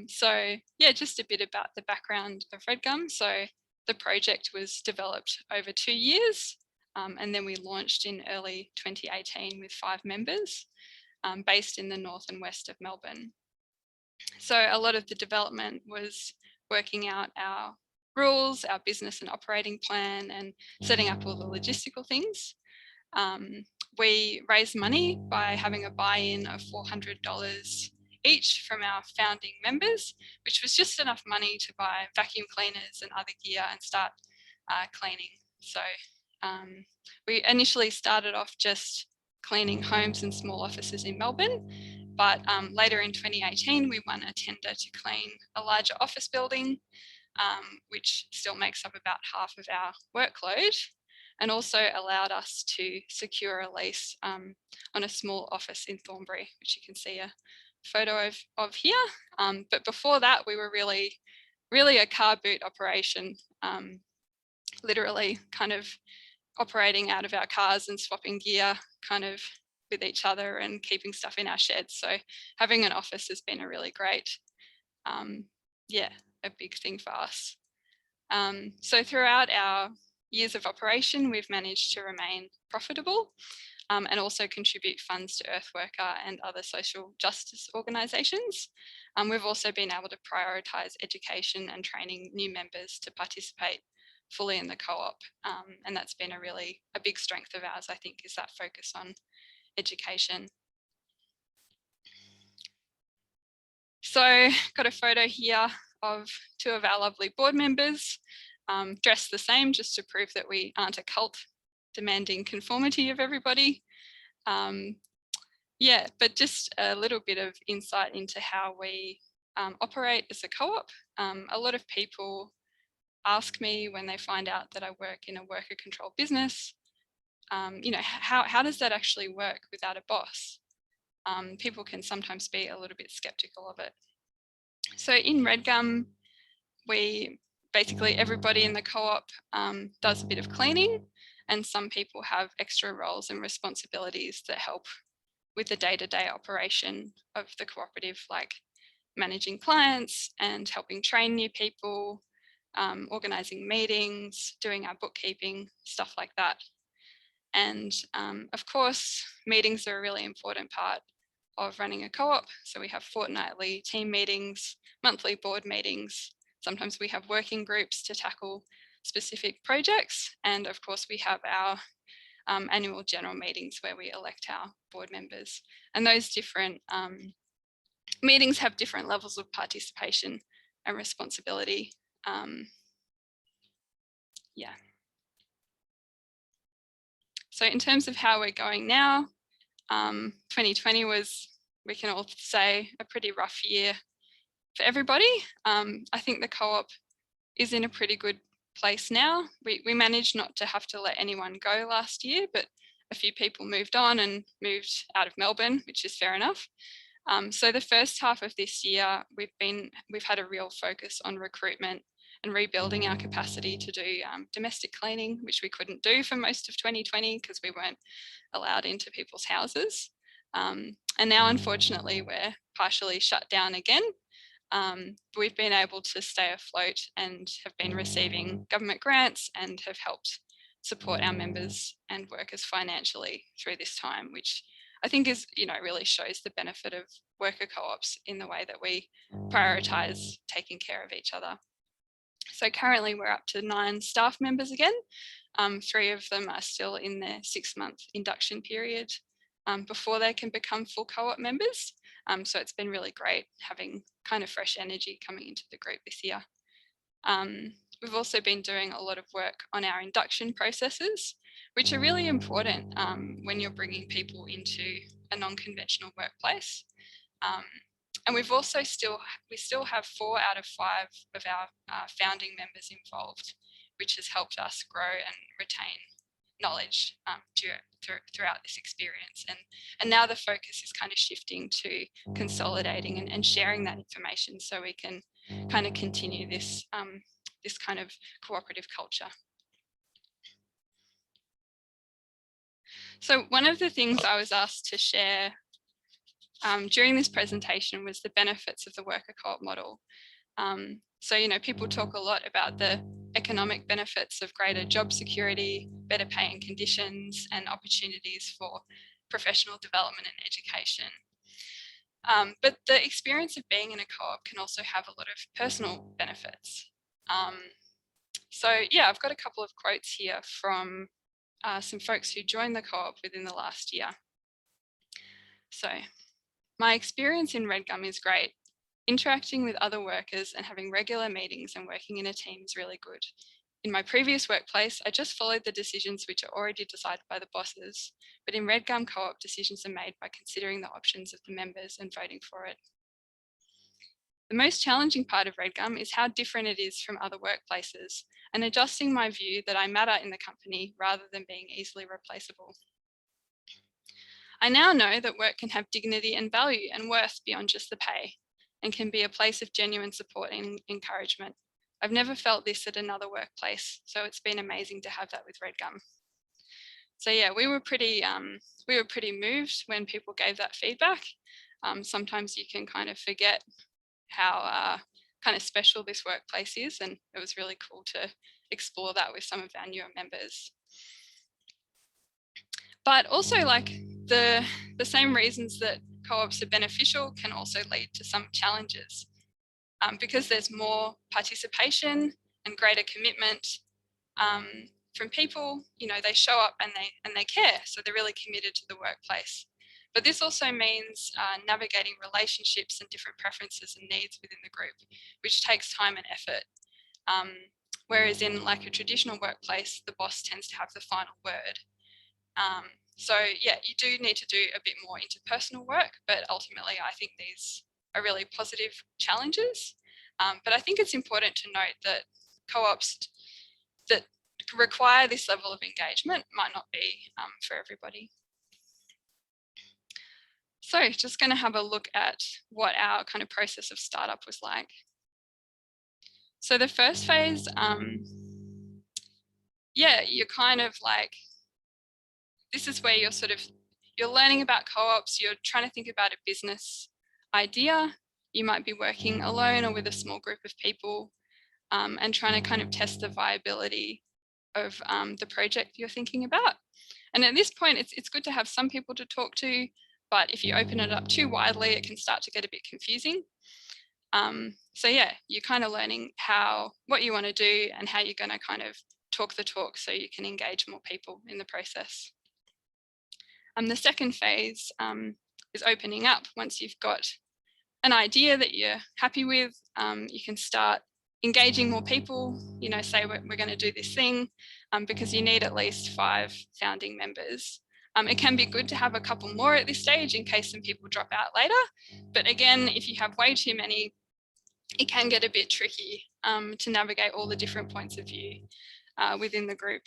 So yeah, just a bit about the background of Redgum. So the project was developed over 2 years, and then we launched in early 2018 with 5 members based in the north and west of Melbourne. So a lot of the development was working out our rules, our business and operating plan, and setting up all the logistical things. We raised money by having a buy-in of $400 each from our founding members, which was just enough money to buy vacuum cleaners and other gear and start cleaning. So we initially started off just cleaning homes and small offices in Melbourne, but later in 2018 we won a tender to clean a larger office building, which still makes up about half of our workload, and also allowed us to secure a lease on a small office in Thornbury, which you can see a photo of here. But before that, we were really a car boot operation, literally kind of operating out of our cars and swapping gear kind of with each other and keeping stuff in our sheds. So having an office has been a really great, a big thing for us. So throughout our years of operation, we've managed to remain profitable and also contribute funds to Earthworker and other social justice organisations. We've also been able to prioritise education and training new members to participate fully in the co-op, and that's been a big strength of ours, I think, is that focus on education. So got a photo here of two of our lovely board members, dressed the same just to prove that we aren't a cult demanding conformity of everybody. But just a little bit of insight into how we operate as a co-op. A lot of people ask me when they find out that I work in a worker controlled business, how does that actually work without a boss? People can sometimes be a little bit skeptical of it. So in Redgum, basically everybody in the co-op does a bit of cleaning, and some people have extra roles and responsibilities that help with the day-to-day operation of the cooperative, like managing clients and helping train new people, organising meetings, doing our bookkeeping, stuff like that. And of course, meetings are a really important part of running a co-op. So we have fortnightly team meetings, monthly board meetings. Sometimes we have working groups to tackle specific projects. And of course, we have our annual general meetings where we elect our board members. And those different meetings have different levels of participation and responsibility. So in terms of how we're going now, 2020 was, we can all say, a pretty rough year for everybody. I think the co-op is in a pretty good place now. We managed not to have to let anyone go last year, but a few people moved on and moved out of Melbourne, which is fair enough. So the first half of this year, we've had a real focus on recruitment and rebuilding our capacity to do domestic cleaning, which we couldn't do for most of 2020 because we weren't allowed into people's houses. And now, unfortunately, we're partially shut down again. We've been able to stay afloat and have been receiving government grants and have helped support our members and workers financially through this time, which I think is, really shows the benefit of worker co-ops in the way that we prioritise taking care of each other. So currently we're up to 9 staff members again. 3 of them are still in their 6-month induction period before they can become full co-op members. So it's been really great having kind of fresh energy coming into the group this year. We've also been doing a lot of work on our induction processes, which are really important when you're bringing people into a non-conventional workplace. And we've also still have 4 out of 5 of our founding members involved, which has helped us grow and retain knowledge throughout this experience. And now the focus is kind of shifting to consolidating and sharing that information so we can kind of continue this, this kind of cooperative culture. So one of the things I was asked to share during this presentation was the benefits of the worker co-op model. So, people talk a lot about the economic benefits of greater job security, better pay and conditions, and opportunities for professional development and education. But the experience of being in a co-op can also have a lot of personal benefits. So yeah, I've got a couple of quotes here from some folks who joined the co-op within the last year. So, my experience in Redgum is great. Interacting with other workers and having regular meetings and working in a team is really good. In my previous workplace, I just followed the decisions which are already decided by the bosses, but in Redgum Co-op, decisions are made by considering the options of the members and voting for it. The most challenging part of Redgum is how different it is from other workplaces and adjusting my view that I matter in the company rather than being easily replaceable. I now know that work can have dignity and value and worth beyond just the pay and can be a place of genuine support and encouragement. I've never felt this at another workplace, so it's been amazing to have that with Redgum. So yeah, we were pretty moved when people gave that feedback. Sometimes you can kind of forget how kind of special this workplace is, and it was really cool to explore that with some of our newer members. But also, like, the same reasons that co-ops are beneficial can also lead to some challenges. Because there's more participation and greater commitment from people, you know, they show up and they care, so they're really committed to the workplace. But this also means navigating relationships and different preferences and needs within the group, which takes time and effort. Whereas in like a traditional workplace, the boss tends to have the final word. So yeah, you do need to do a bit more interpersonal work, but ultimately I think these are really positive challenges. But I think it's important to note that co-ops that require this level of engagement might not be for everybody. So just going to have a look at what our kind of process of startup was like. So the first phase, yeah, you're kind of like, this is where you're learning about co-ops, you're trying to think about a business idea. You might be working alone or with a small group of people and trying to kind of test the viability of the project you're thinking about. And at this point, it's good to have some people to talk to, but if you open it up too widely, it can start to get a bit confusing. So yeah, you're kind of learning what you want to do and how you're going to kind of talk the talk so you can engage more people in the process. The second phase is opening up. Once you've got an idea that you're happy with, you can start engaging more people, you know, say we're going to do this thing because you need at least 5 founding members. It can be good to have a couple more at this stage in case some people drop out later. But again, if you have way too many, it can get a bit tricky to navigate all the different points of view within the group.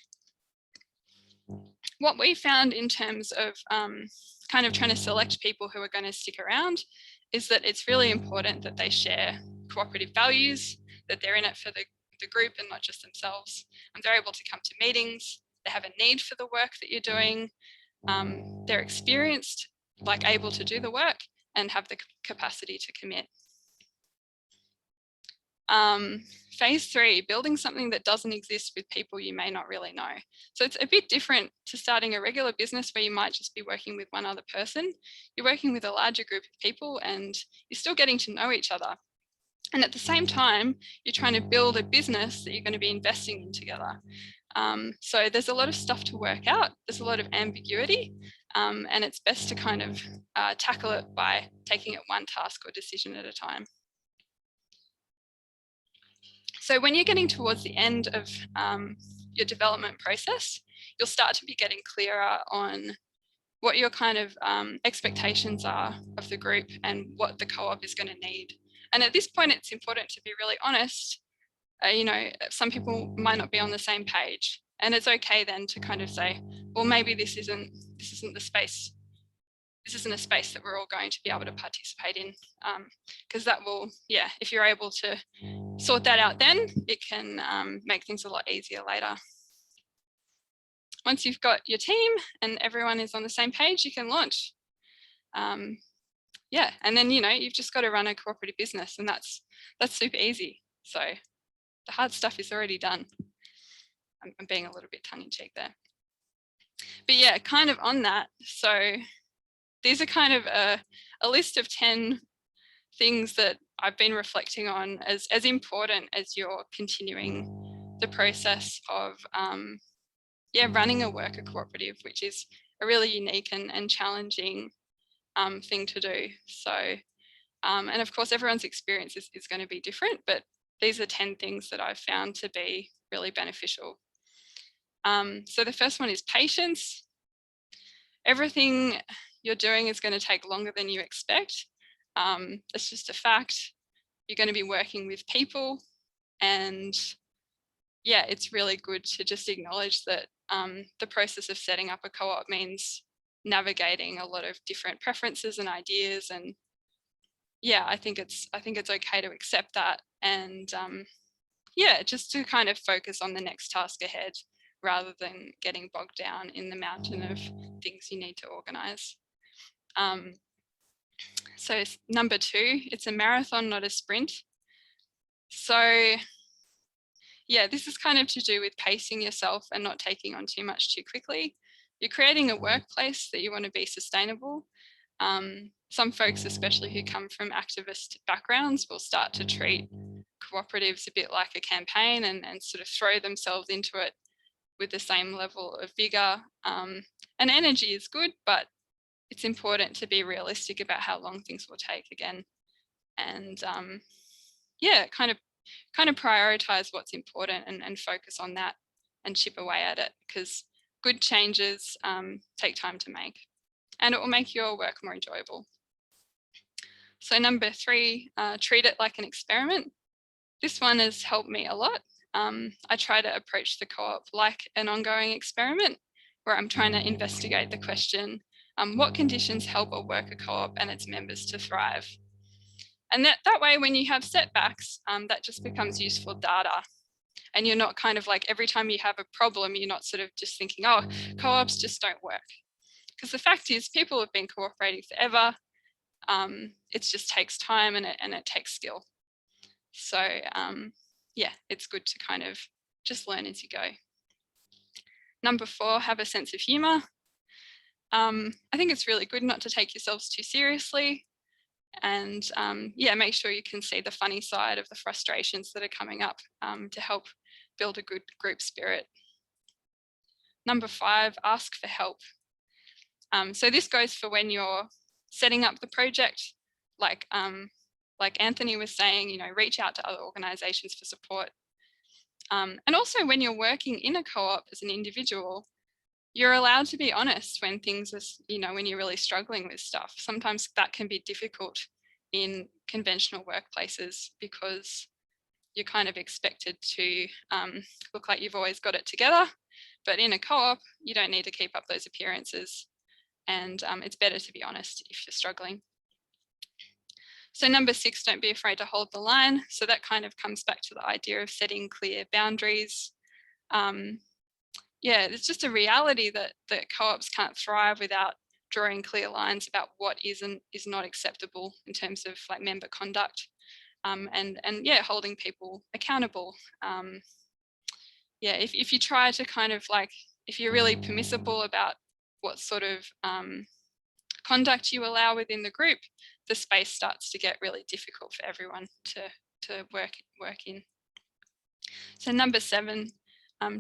What we found in terms of kind of trying to select people who are going to stick around is that it's really important that they share cooperative values, that they're in it for the group and not just themselves. And they're able to come to meetings, they have a need for the work that you're doing, they're experienced, like able to do the work and have the capacity to commit. Phase 3, building something that doesn't exist with people you may not really know. So it's a bit different to starting a regular business where you might just be working with one other person. You're working with a larger group of people and you're still getting to know each other. And at the same time, you're trying to build a business that you're going to be investing in together. So there's a lot of stuff to work out. There's a lot of ambiguity, and it's best to kind of tackle it by taking it one task or decision at a time. So when you're getting towards the end of your development process, you'll start to be getting clearer on what your kind of expectations are of the group and what the co-op is going to need. And at this point, it's important to be really honest. You know, some people might not be on the same page, and it's okay then to kind of say, well, maybe this isn't the space. This isn't a space that we're all going to be able to participate in, because that will, yeah, if you're able to sort that out, then it can make things a lot easier later. Once you've got your team and everyone is on the same page, you can launch. Yeah, and then, you know, you've just got to run a cooperative business, and that's super easy. So the hard stuff is already done. I'm being a little bit tongue in cheek there. But yeah, kind of on that. So these are kind of a list of 10 things that I've been reflecting on as important as you're continuing the process of running a worker cooperative, which is a really unique and challenging thing to do. So, and of course, everyone's experience is going to be different, but these are 10 things that I've found to be really beneficial. So the first one is patience. Everything you're doing is going to take longer than you expect. It's just a fact. You're going to be working with people, and yeah, it's really good to just acknowledge that the process of setting up a co-op means navigating a lot of different preferences and ideas. And yeah, I think it's okay to accept that, and yeah, just to kind of focus on the next task ahead rather than getting bogged down in the mountain of things you need to organize. So number 2, it's a marathon, not a sprint. So yeah, this is kind of to do with pacing yourself and not taking on too much too quickly. You're creating a workplace that you want to be sustainable. Some folks, especially who come from activist backgrounds, will start to treat cooperatives a bit like a campaign and sort of throw themselves into it with the same level of vigor. And energy is good, but it's important to be realistic about how long things will take again. And yeah, kind of prioritize what's important and focus on that and chip away at it, because good changes take time to make, and it will make your work more enjoyable. So number 3, treat it like an experiment. This one has helped me a lot. I try to approach the co-op like an ongoing experiment where I'm trying to investigate the question, what conditions help a worker co-op and its members to thrive? And that way, when you have setbacks, that just becomes useful data. And you're not kind of like, every time you have a problem, you're not sort of just thinking, oh, co-ops just don't work. Because the fact is, people have been cooperating forever. It just takes time and it takes skill. So yeah, it's good to kind of just learn as you go. Number 4, have a sense of humor. I think it's really good not to take yourselves too seriously. And yeah, make sure you can see the funny side of the frustrations that are coming up to help build a good group spirit. Number 5, ask for help. So this goes for when you're setting up the project, like Anthony was saying, reach out to other organizations for support. And also when you're working in a co-op as an individual, you're allowed to be honest when things are, when you're really struggling with stuff. Sometimes that can be difficult in conventional workplaces because you're kind of expected to look like you've always got it together. But in a co-op, you don't need to keep up those appearances. And it's better to be honest if you're struggling. So number 6, don't be afraid to hold the line. So that kind of comes back to the idea of setting clear boundaries. Yeah, it's just a reality that co-ops can't thrive without drawing clear lines about what is not acceptable in terms of like member conduct, and yeah, holding people accountable. Yeah, if you try to kind of like, if you're really permissible about what sort of conduct you allow within the group, the space starts to get really difficult for everyone to work in. So number 7,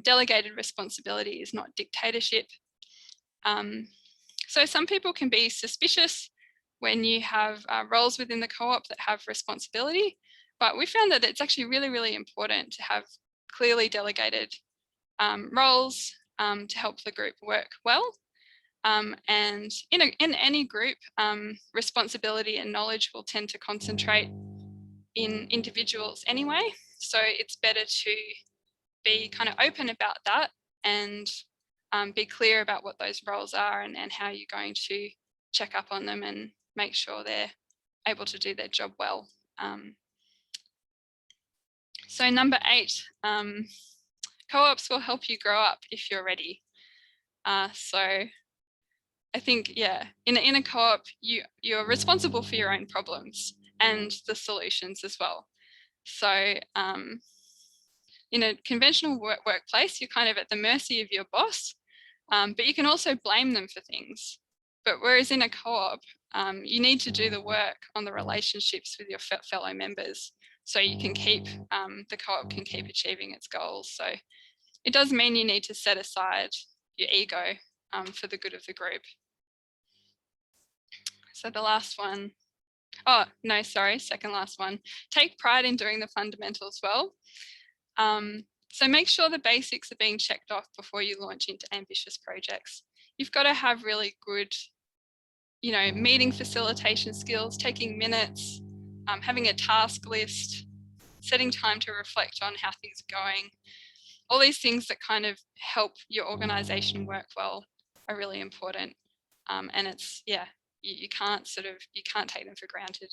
delegated responsibility is not dictatorship. So some people can be suspicious when you have roles within the co-op that have responsibility, but we found that it's actually really, really important to have clearly delegated roles to help the group work well. And in any group, responsibility and knowledge will tend to concentrate in individuals anyway. So it's better to be kind of open about that and be clear about what those roles are and how you're going to check up on them and make sure they're able to do their job well. So number 8, co-ops will help you grow up if you're ready. So I think, yeah, in a co-op, you're responsible for your own problems and the solutions as well. So in a conventional workplace, you're kind of at the mercy of your boss, but you can also blame them for things. But whereas in a co-op, you need to do the work on the relationships with your fellow members, so you can keep, the co-op can keep achieving its goals. So it does mean you need to set aside your ego for the good of the group. So the last one, oh no, sorry, second last one. Take pride in doing the fundamentals well. So make sure the basics are being checked off before you launch into ambitious projects. You've got to have really good, you know, meeting facilitation skills, taking minutes, having a task list, setting time to reflect on how things are going. All these things that kind of help your organization work well are really important. And it's, yeah, you can't take them for granted.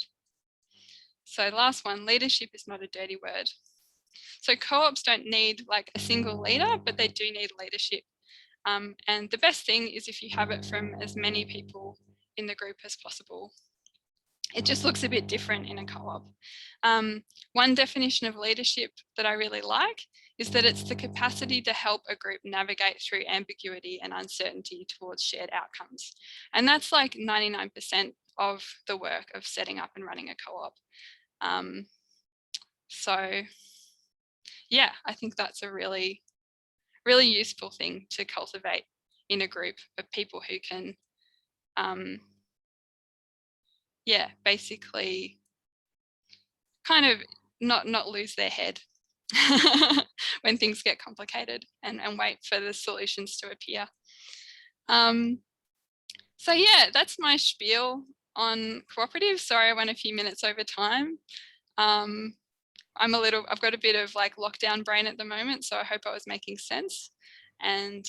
So last one, leadership is not a dirty word. So co-ops don't need like a single leader, but they do need leadership. And the best thing is if you have it from as many people in the group as possible. It just looks a bit different in a co-op. One definition of leadership that I really like is that it's the capacity to help a group navigate through ambiguity and uncertainty towards shared outcomes. And that's like 99% of the work of setting up and running a co-op. So yeah, I think that's a really, really useful thing to cultivate in a group of people who can, yeah, basically kind of not lose their head when things get complicated and wait for the solutions to appear. So yeah, that's my spiel on cooperatives. Sorry, I went a few minutes over time. I've got a bit of like lockdown brain at the moment, so I hope I was making sense. And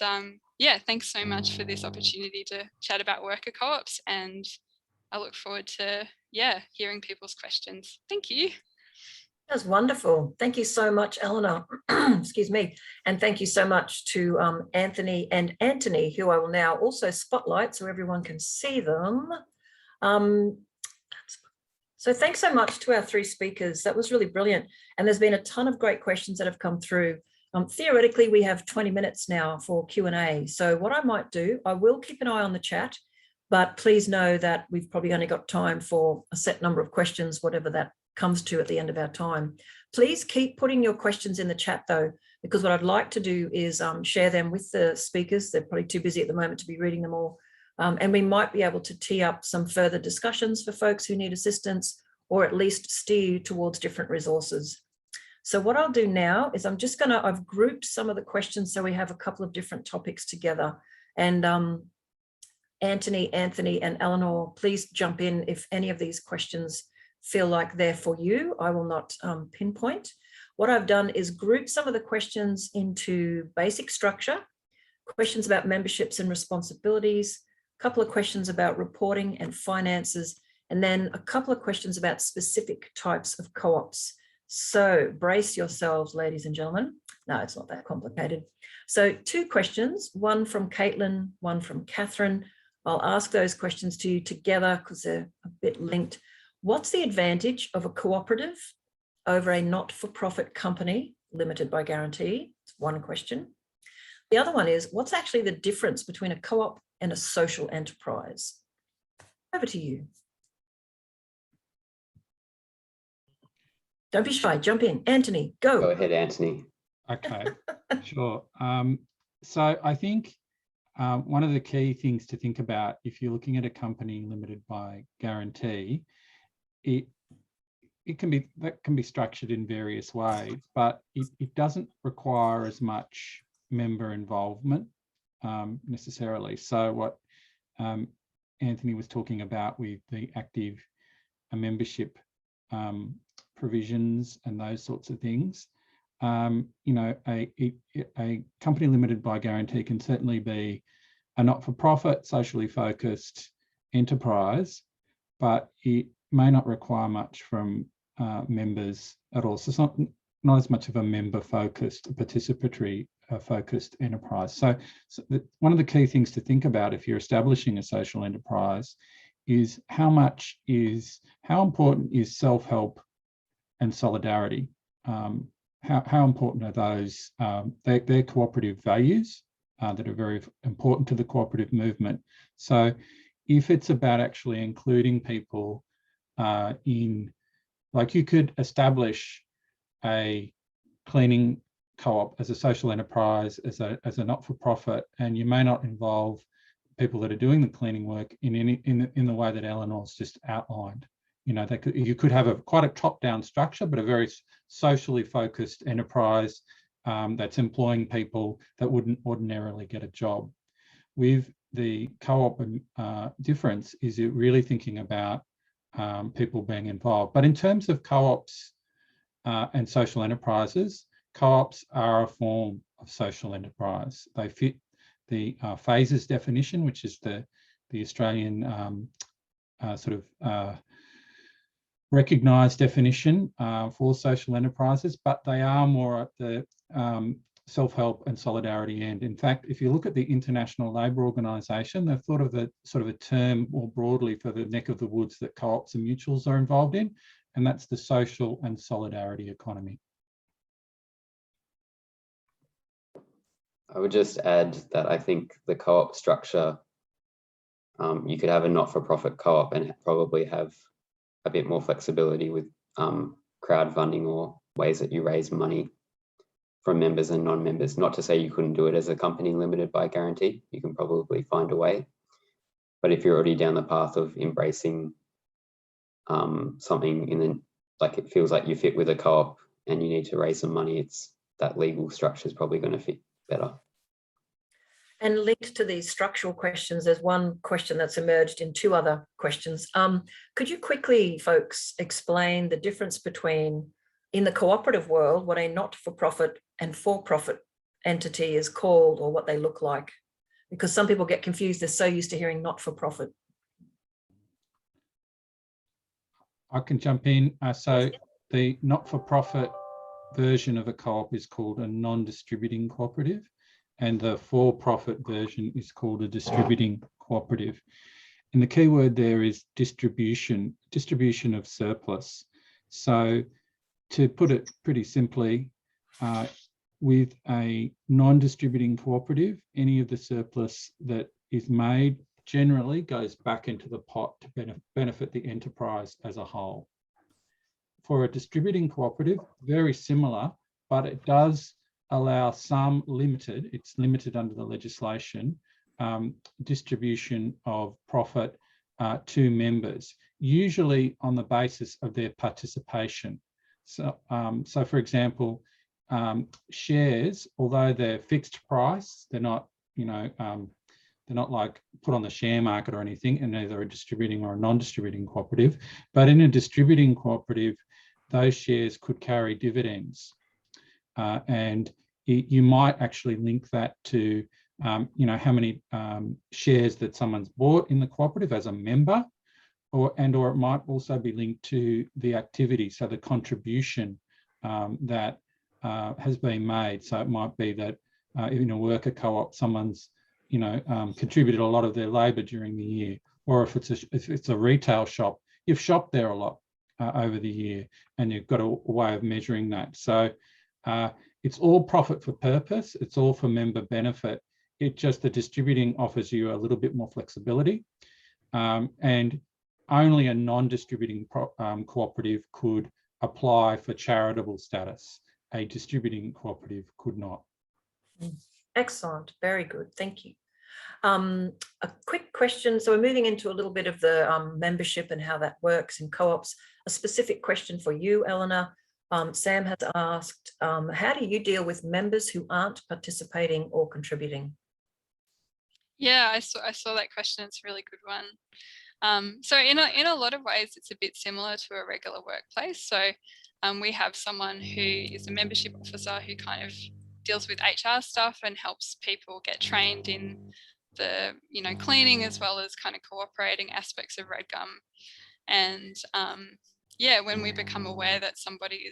yeah, thanks so much for this opportunity to chat about worker co-ops, and I look forward to, yeah, hearing people's questions. Thank you. That's wonderful. Thank you so much, Eleanor. Excuse me. And thank you so much to Anthony and Antony, who I will now also spotlight so everyone can see them. So thanks so much to our three speakers. That was really brilliant. And there's been a ton of great questions that have come through. Theoretically, we have 20 minutes now for Q&A. So what I might do, I will keep an eye on the chat, but please know that we've probably only got time for a set number of questions, whatever that comes to at the end of our time. Please keep putting your questions in the chat though, because what I'd like to do is share them with the speakers. They're probably too busy at the moment to be reading them all. And we might be able to tee up some further discussions for folks who need assistance, or at least steer you towards different resources. So what I'll do now is I've grouped some of the questions so we have a couple of different topics together. And Antony, Anthony, and Eleanor, please jump in if any of these questions feel like they're for you. I will not pinpoint. What I've done is group some of the questions into basic structure, questions about memberships and responsibilities, a couple of questions about reporting and finances, and then a couple of questions about specific types of co-ops. So brace yourselves, ladies and gentlemen. No, it's not that complicated. So 2 questions, one from Caitlin, one from Catherine. I'll ask those questions to you together because they're a bit linked. What's the advantage of a cooperative over a not-for-profit company limited by guarantee? It's one question. The other one is, what's actually the difference between a co-op and a social enterprise? Over to you. Don't be shy, jump in. Anthony, go. Go ahead, Antony. Okay, sure. So I think one of the key things to think about if you're looking at a company limited by guarantee, that can be structured in various ways, but it doesn't require as much member involvement necessarily. So what Anthony was talking about with the active membership provisions and those sorts of things, you know, a company limited by guarantee can certainly be a not-for-profit, socially focused enterprise, but it may not require much from members at all. So it's not as much of a member-focused, participatory focused enterprise. So one of the key things to think about if you're establishing a social enterprise is how important is self-help and solidarity. How important are those? They're cooperative values that are very important to the cooperative movement. So if it's about actually including people in, like you could establish a cleaning co-op as a social enterprise, as a not-for-profit, and you may not involve people that are doing the cleaning work in the way that Eleanor's just outlined. You know, you could have quite a top-down structure, but a very socially focused enterprise that's employing people that wouldn't ordinarily get a job. With the co-op difference is it really thinking about people being involved. But in terms of co-ops and social enterprises, co-ops are a form of social enterprise. They fit the phases definition, which is the Australian recognised definition for social enterprises, but they are more at the self-help and solidarity end. In fact, if you look at the International Labour Organisation, they've thought of the sort of a term more broadly for the neck of the woods that co-ops and mutuals are involved in, and that's the social and solidarity economy. I would just add that I think the co-op structure, you could have a not-for-profit co-op and probably have a bit more flexibility with crowdfunding or ways that you raise money from members and non-members. Not to say you couldn't do it as a company limited by guarantee, you can probably find a way. But if you're already down the path of embracing something like it feels like you fit with a co-op and you need to raise some money, it's that legal structure is probably going to fit better. And linked to these structural questions, there's one question that's emerged in two other questions. Could you quickly, folks, explain the difference between, in the cooperative world, what a not-for-profit and for-profit entity is called or what they look like? Because some people get confused. They're so used to hearing not-for-profit. I can jump in. So the not-for-profit version of a co-op is called a non-distributing cooperative, and the for-profit version is called a distributing cooperative. And the key word there is distribution of surplus. So to put it pretty simply, with a non-distributing cooperative, any of the surplus that is made generally goes back into the pot to benefit the enterprise as a whole. For a distributing cooperative, very similar, but it does allow some limited, it's limited under the legislation, distribution of profit to members, usually on the basis of their participation. So, for example, shares, although they're fixed price, they're not, they're not like put on the share market or anything, and either a distributing or a non-distributing cooperative. But in a distributing cooperative, those shares could carry dividends, and you might actually link that to, how many shares that someone's bought in the cooperative as a member, or it might also be linked to the activity, so the contribution that has been made. So it might be that in a worker co-op, someone's contributed a lot of their labour during the year, or if it's a retail shop, you've shopped there a lot over the year, and you've got a way of measuring that. So it's all profit for purpose. It's all for member benefit. It just, the distributing offers you a little bit more flexibility, and only a non-distributing cooperative could apply for charitable status. A distributing cooperative could not. Excellent, very good, thank you. A quick question. So we're moving into a little bit of the membership and how that works in co-ops. A specific question for you, Eleanor. Sam has asked, how do you deal with members who aren't participating or contributing? Yeah, I saw that question. It's a really good one. So in a lot of ways, it's a bit similar to a regular workplace. So we have someone who is a membership officer who kind of deals with HR stuff and helps people get trained in the cleaning as well as kind of cooperating aspects of Redgum. And yeah, when we become aware that somebody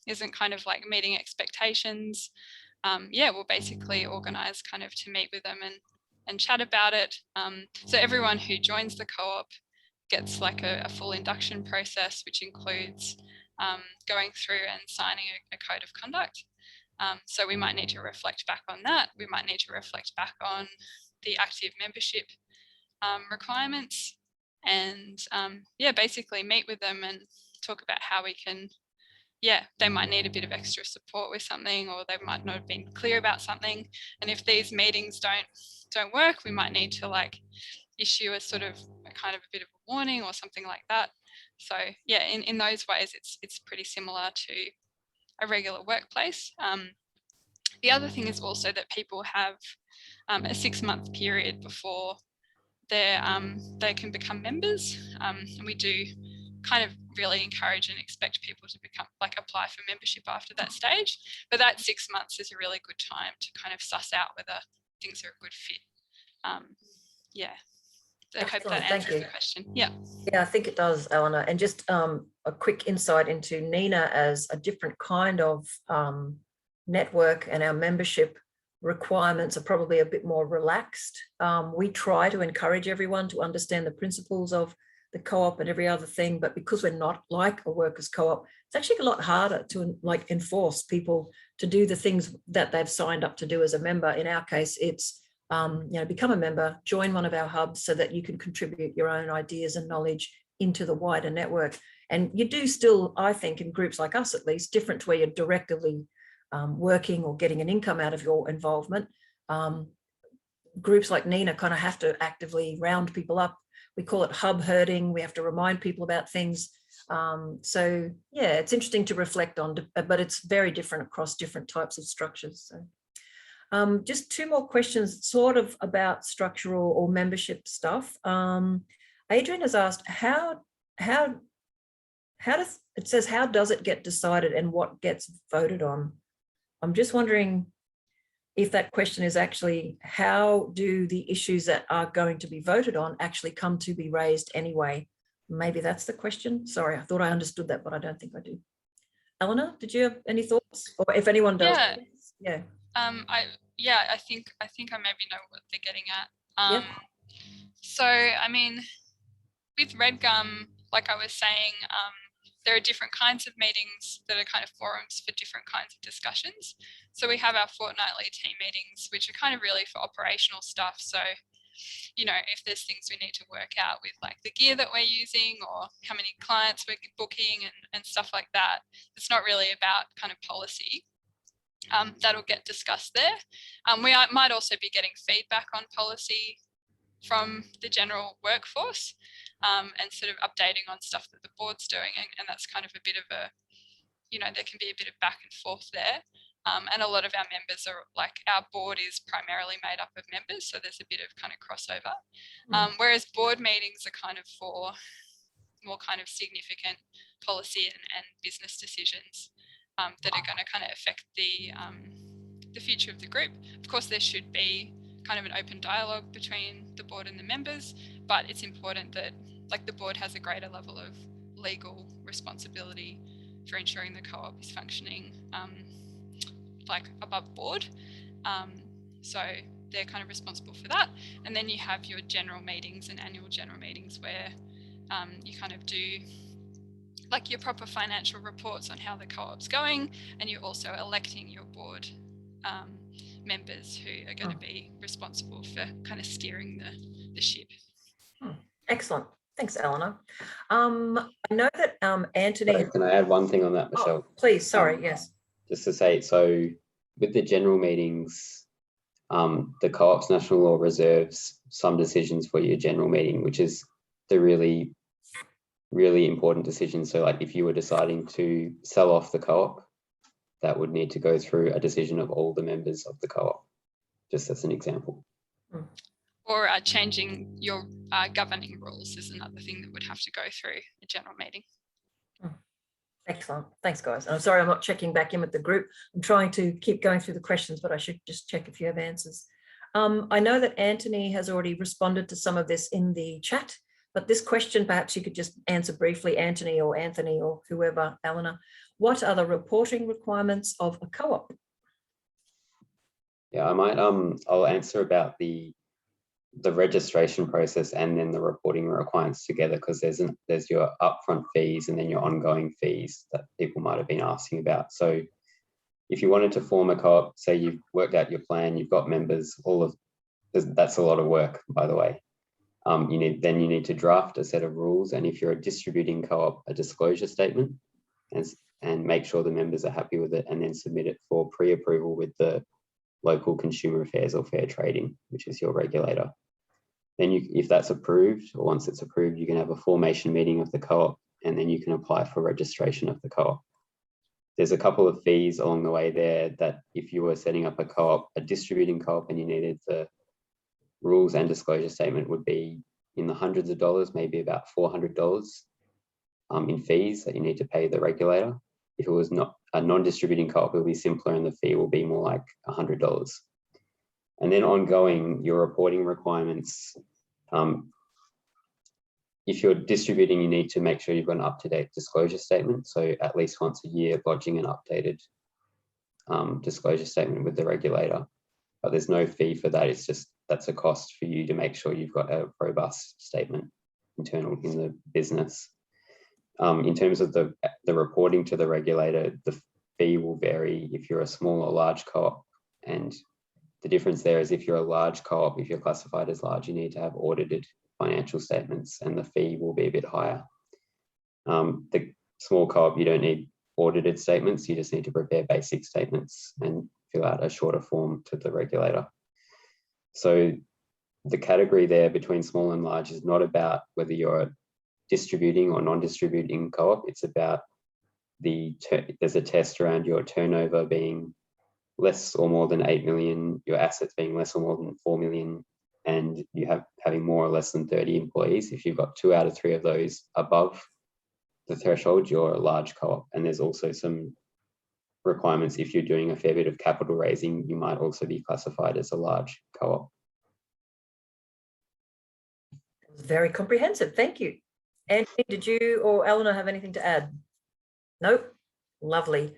isn't kind of like meeting expectations, yeah, we'll basically organise kind of to meet with them and chat about it. So everyone who joins the co-op gets like a full induction process, which includes going through and signing a code of conduct. So we might need to reflect back on that. We might need to reflect back on the active membership requirements, and yeah, basically meet with them and talk about how we can, yeah, they might need a bit of extra support with something, or they might not have been clear about something. And if these meetings don't work, we might need to like issue a sort of a kind of a bit of a warning or something like that. So yeah, in those ways, it's pretty similar to a regular workplace. The other thing is also that people have a 6-month period before they can become members, and we do kind of really encourage and expect people to apply for membership after that stage. But that 6 months is a really good time to kind of suss out whether things are a good fit. Yeah, so I hope that answers the question. Yeah. Yeah, I think it does, Eleanor. And just a quick insight into NENA as a different kind of network, and our membership requirements are probably a bit more relaxed. We try to encourage everyone to understand the principles of the co-op and every other thing, but because we're not like a workers' co-op, it's actually a lot harder to like enforce people to do the things that they've signed up to do as a member. In our case, it's become a member, join one of our hubs so that you can contribute your own ideas and knowledge into the wider network. And you do still, I think, in groups like us at least, different to where you're directly working or getting an income out of your involvement. Groups like NENA kind of have to actively round people up. We call it hub herding. We have to remind people about things. So yeah, it's interesting to reflect on, but it's very different across different types of structures. So just 2 more questions, sort of about structural or membership stuff. Adrian has asked, how does it says, how does it get decided and what gets voted on? I'm just wondering if that question is actually, how do the issues that are going to be voted on actually come to be raised anyway? Maybe that's the question. Sorry, I thought I understood that, but I don't think I do. Eleanor, did you have any thoughts? Or if anyone does? Yeah. I think I maybe know what they're getting at. So I mean, with Redgum, like I was saying, there are different kinds of meetings that are kind of forums for different kinds of discussions. So we have our fortnightly team meetings, which are kind of really for operational stuff. So, you know, if there's things we need to work out with like the gear that we're using or how many clients we're booking and stuff like that, it's not really about kind of policy. That'll get discussed there. We might also be getting feedback on policy from the general workforce, and sort of updating on stuff that the board's doing, and that's kind of a bit of a, you know, there can be a bit of back and forth there. And a lot of our members are like, our board is primarily made up of members, so there's a bit of kind of crossover. Whereas board meetings are kind of for more kind of significant policy and business decisions that are going to kind of affect the future of the group. Of course, there should be kind of an open dialogue between the board and the members, but it's important that like the board has a greater level of legal responsibility for ensuring the co-op is functioning like above board. So they're kind of responsible for that. And then you have your general meetings and annual general meetings where you kind of do like your proper financial reports on how the co-op's going, and you're also electing your board members who are going to be responsible for kind of steering the ship. Excellent. Thanks, Eleanor. I know that Antony... Sorry, can I add one thing on that, Michelle? Oh, please, sorry, yes. Just to say, so with the general meetings, the Co-op's national law reserves some decisions for your general meeting, which is the really, really important decision. So like if you were deciding to sell off the co-op, that would need to go through a decision of all the members of the co-op, just as an example. Or changing your governing rules is another thing that would have to go through a general meeting. Excellent. Thanks, guys. I'm sorry I'm not checking back in with the group. I'm trying to keep going through the questions, but I should just check if you have answers. I know that Antony has already responded to some of this in the chat, but this question, perhaps you could just answer briefly, Antony or Anthony or whoever, Eleanor. What are the reporting requirements of a co-op? Yeah, I might, I'll answer about the registration process and then the reporting requirements together, because there's your upfront fees and then your ongoing fees that people might have been asking about. So if you wanted to form a co-op, say you've worked out your plan, you've got members, that's a lot of work, by the way. You need to draft a set of rules, and if you're a distributing co-op, a disclosure statement, and make sure the members are happy with it, and then submit it for pre-approval with the local consumer affairs or fair trading, which is your regulator. Then if that's approved, or once it's approved, you can have a formation meeting of the co-op, and then you can apply for registration of the co-op. There's a couple of fees along the way there that if you were setting up a co-op, a distributing co-op, and you needed the rules and disclosure statement, would be in the hundreds of dollars, maybe about $400 in fees that you need to pay the regulator. If it was not a non-distributing co-op, it will be simpler, and the fee will be more like $100. And then ongoing, your reporting requirements. If you're distributing, you need to make sure you've got an up-to-date disclosure statement. So at least once a year, lodging an updated disclosure statement with the regulator. But there's no fee for that. It's just, that's a cost for you to make sure you've got a robust statement internal in the business. In terms of the reporting to the regulator, the fee will vary if you're a small or large co-op. And the difference there is if you're a large co-op, if you're classified as large, you need to have audited financial statements, and the fee will be a bit higher. The small co-op, you don't need audited statements. You just need to prepare basic statements and fill out a shorter form to the regulator. So the category there between small and large is not about whether you're a distributing or non-distributing co-op. It's about there's a test around your turnover being less or more than 8 million, your assets being less or more than 4 million, and you having more or less than 30 employees. If you've got 2 out of 3 of those above the threshold, you're a large co-op. And there's also some requirements. If you're doing a fair bit of capital raising, you might also be classified as a large co-op. Very comprehensive. Thank you. Anthony, did you or Eleanor have anything to add? Nope. Lovely.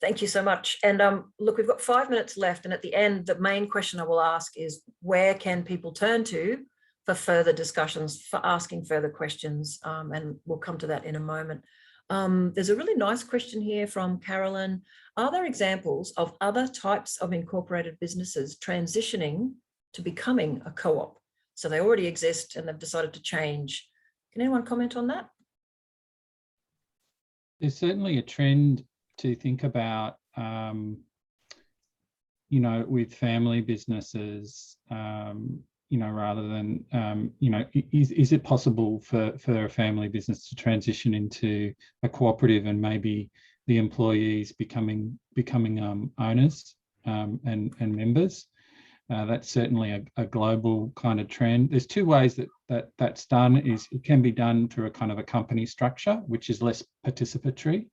Thank you so much. And look, we've got 5 minutes left. And at the end, the main question I will ask is, where can people turn to for further discussions, for asking further questions? And we'll come to that in a moment. There's a really nice question here from Carolyn. Are there examples of other types of incorporated businesses transitioning to becoming a co-op? So they already exist and they've decided to change. Can anyone comment on that? There's certainly a trend to think about, with family businesses, rather than, is it possible for a family business to transition into a cooperative and maybe the employees becoming owners and members? That's certainly a global kind of trend. There's 2 ways that's done. It can be done through a kind of a company structure, which is less participatory,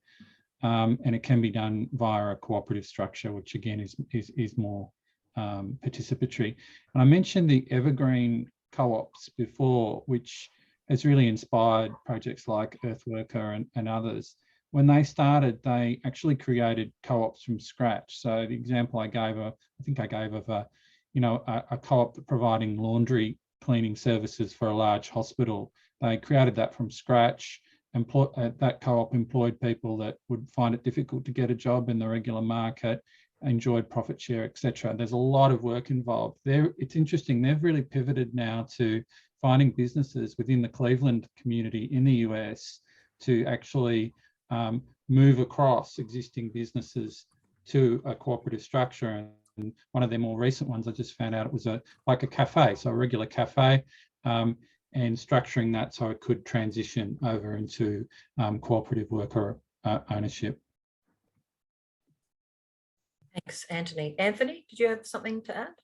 and it can be done via a cooperative structure, which again is more participatory. And I mentioned the evergreen co-ops before, which has really inspired projects like Earthworker and others. When they started, they actually created co-ops from scratch. So the example I gave of a co-op providing laundry cleaning services for a large hospital. They created that from scratch. That co-op employed people that would find it difficult to get a job in the regular market, enjoyed profit share, etc. There's a lot of work involved there. It's interesting, they've really pivoted now to finding businesses within the Cleveland community in the US to actually move across existing businesses to a cooperative structure. And one of their more recent ones, I just found out it was like a cafe, so a regular cafe, and structuring that so it could transition over into cooperative worker ownership. Thanks, Anthony. Anthony, did you have something to add?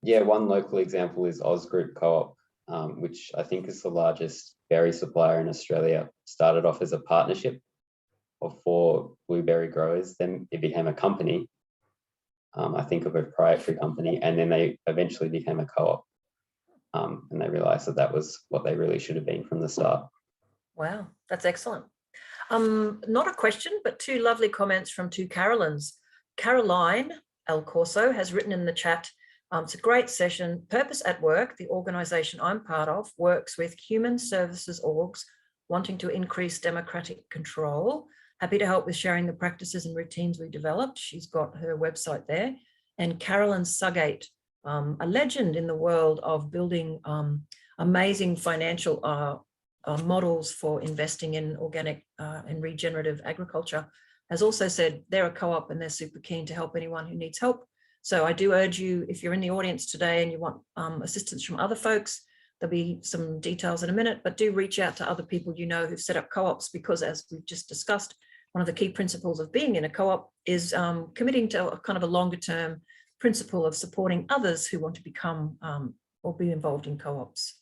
Yeah, one local example is Oz Group Co-op, which I think is the largest berry supplier in Australia. Started off as a partnership of 4 blueberry growers, then it became a company, I think a proprietary company, and then they eventually became a co-op. And they realized that was what they really should have been from the start. Wow, that's excellent. Not a question, but 2 lovely comments from 2 Carolyns. Caroline El Corso has written in the chat, it's a great session. Purpose at Work, the organisation I'm part of, works with human services orgs wanting to increase democratic control. Happy to help with sharing the practices and routines we developed. She's got her website there. And Carolyn Sugate a legend in the world of building amazing financial models for investing in organic and regenerative agriculture, has also said they're a co-op and they're super keen to help anyone who needs help. So I do urge you, if you're in the audience today and you want assistance from other folks, there'll be some details in a minute, but do reach out to other people you know who've set up co-ops, because as we've just discussed, one of the key principles of being in a co-op is committing to a kind of a longer term principle of supporting others who want to become or be involved in co-ops.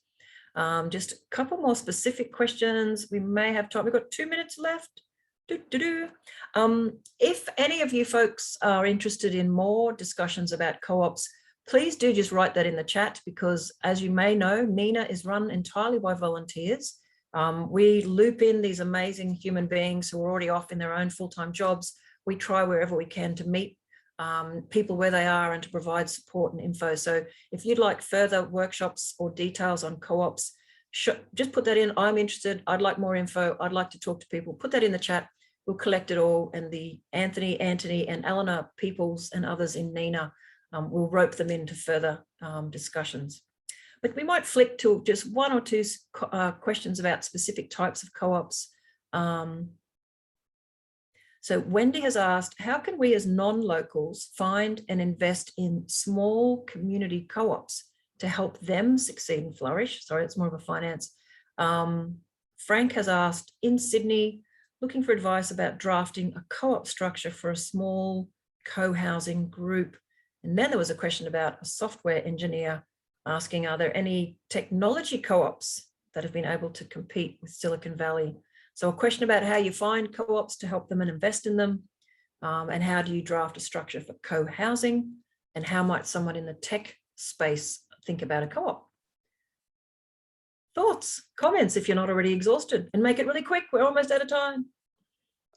Just a couple more specific questions. We may have time. We've got 2 minutes left. If any of you folks are interested in more discussions about co-ops, please do just write that in the chat, because as you may know, NENA is run entirely by volunteers. We loop in these amazing human beings who are already off in their own full-time jobs. We try wherever we can to meet people where they are and to provide support and info. So if you'd like further workshops or details on co-ops, just put that in. I'm interested. I'd like more info. I'd like to talk to people. Put that in the chat. We'll collect it all. And the Antony, and Eleanor Peoples and others in NENA, we'll rope them into further discussions. But we might flick to just one or two questions about specific types of co-ops. So Wendy has asked, how can we as non-locals find and invest in small community co-ops to help them succeed and flourish? Sorry, it's more of a finance. Frank has asked, in Sydney, looking for advice about drafting a co-op structure for a small co-housing group. And then there was a question about a software engineer asking, are there any technology co-ops that have been able to compete with Silicon Valley? So a question about how you find co-ops to help them and invest in them, and how do you draft a structure for co-housing, and how might someone in the tech space think about a co-op? Thoughts, comments, if you're not already exhausted, and make it really quick. We're almost out of time.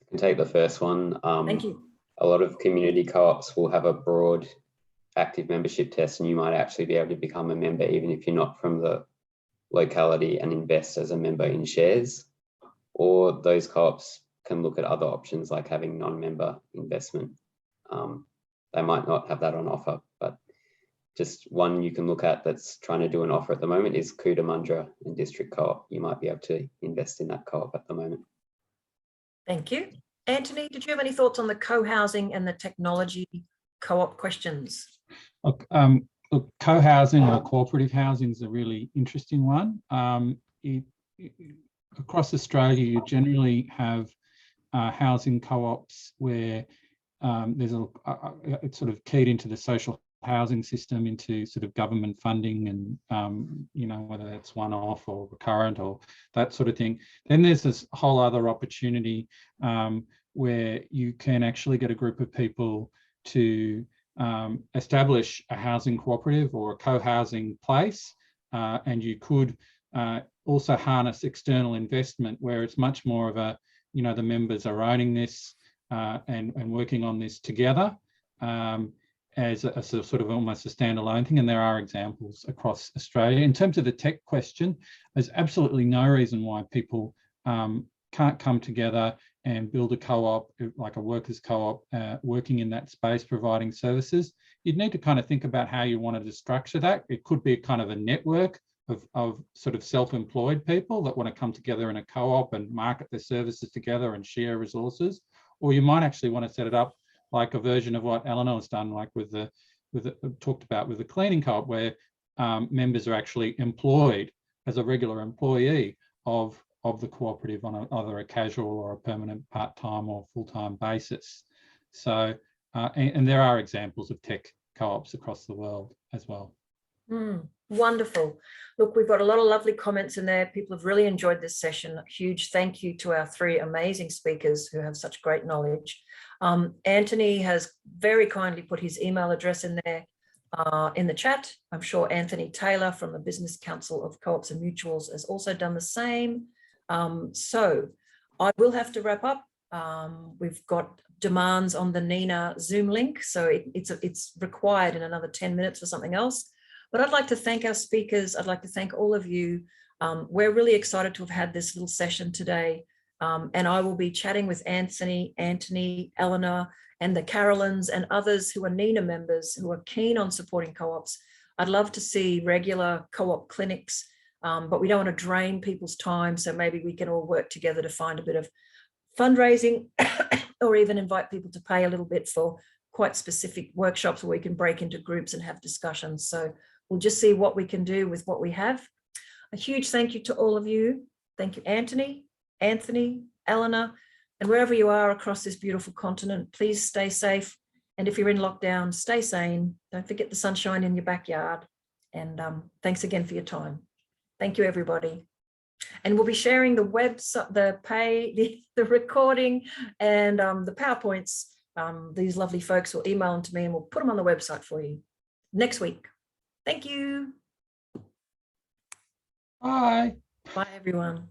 I can take the first one. Thank you. A lot of community co-ops will have a broad active membership test, and you might actually be able to become a member even if you're not from the locality and invest as a member in shares. Or those co-ops can look at other options like having non-member investment. They might not have that on offer, but just one you can look at that's trying to do an offer at the moment is Cooperatives and District Co-op. You might be able to invest in that co-op at the moment. Thank you. Antony, did you have any thoughts on the co-housing and the technology co-op questions? Look, co-housing or cooperative housing is a really interesting one. Across Australia, you generally have housing co-ops where there's it's sort of keyed into the social housing system, into sort of government funding, and you know, whether that's one-off or recurrent or that sort of thing. Then there's this whole other opportunity where you can actually get a group of people to establish a housing cooperative or a co-housing place, and you could also harness external investment where it's much more of a, you know, the members are owning this and working on this together as a sort of almost a standalone thing. And there are examples across Australia. In terms of the tech question, there's absolutely no reason why people can't come together and build a co-op, like a workers co-op, working in that space, providing services. You'd need to kind of think about how you wanted to structure that. It could be kind of a network of sort of self-employed people that want to come together in a co-op and market their services together and share resources. Or you might actually want to set it up like a version of what Eleanor's done, like talked about with the cleaning co-op, where members are actually employed as a regular employee of the cooperative on either a casual or a permanent part-time or full-time basis. So, and there are examples of tech co-ops across the world as well. Wonderful. Look, we've got a lot of lovely comments in there. People have really enjoyed this session. A huge thank you to our three amazing speakers who have such great knowledge. Antony has very kindly put his email address in there in the chat. I'm sure Anthony Taylor from the Business Council of Co-ops and Mutuals has also done the same. So I will have to wrap up. We've got demands on the NENA Zoom link, so it's required in another 10 minutes for something else. But I'd like to thank our speakers. I'd like to thank all of you. We're really excited to have had this little session today. And I will be chatting with Antony, Eleanor, and the Carolyns and others who are NENA members who are keen on supporting co-ops I'd love to see regular co-op clinics, but we don't want to drain people's time. So maybe we can all work together to find a bit of fundraising or even invite people to pay a little bit for quite specific workshops where we can break into groups and have discussions. So we'll just see what we can do with what we have. A huge thank you to all of you. Thank you, Anthony, Eleanor, and wherever you are across this beautiful continent, please stay safe. And if you're in lockdown, stay sane. Don't forget the sunshine in your backyard. And thanks again for your time. Thank you, everybody. And we'll be sharing the website, the recording and the PowerPoints. These lovely folks will email them to me and we'll put them on the website for you next week. Thank you. Bye. Bye, everyone.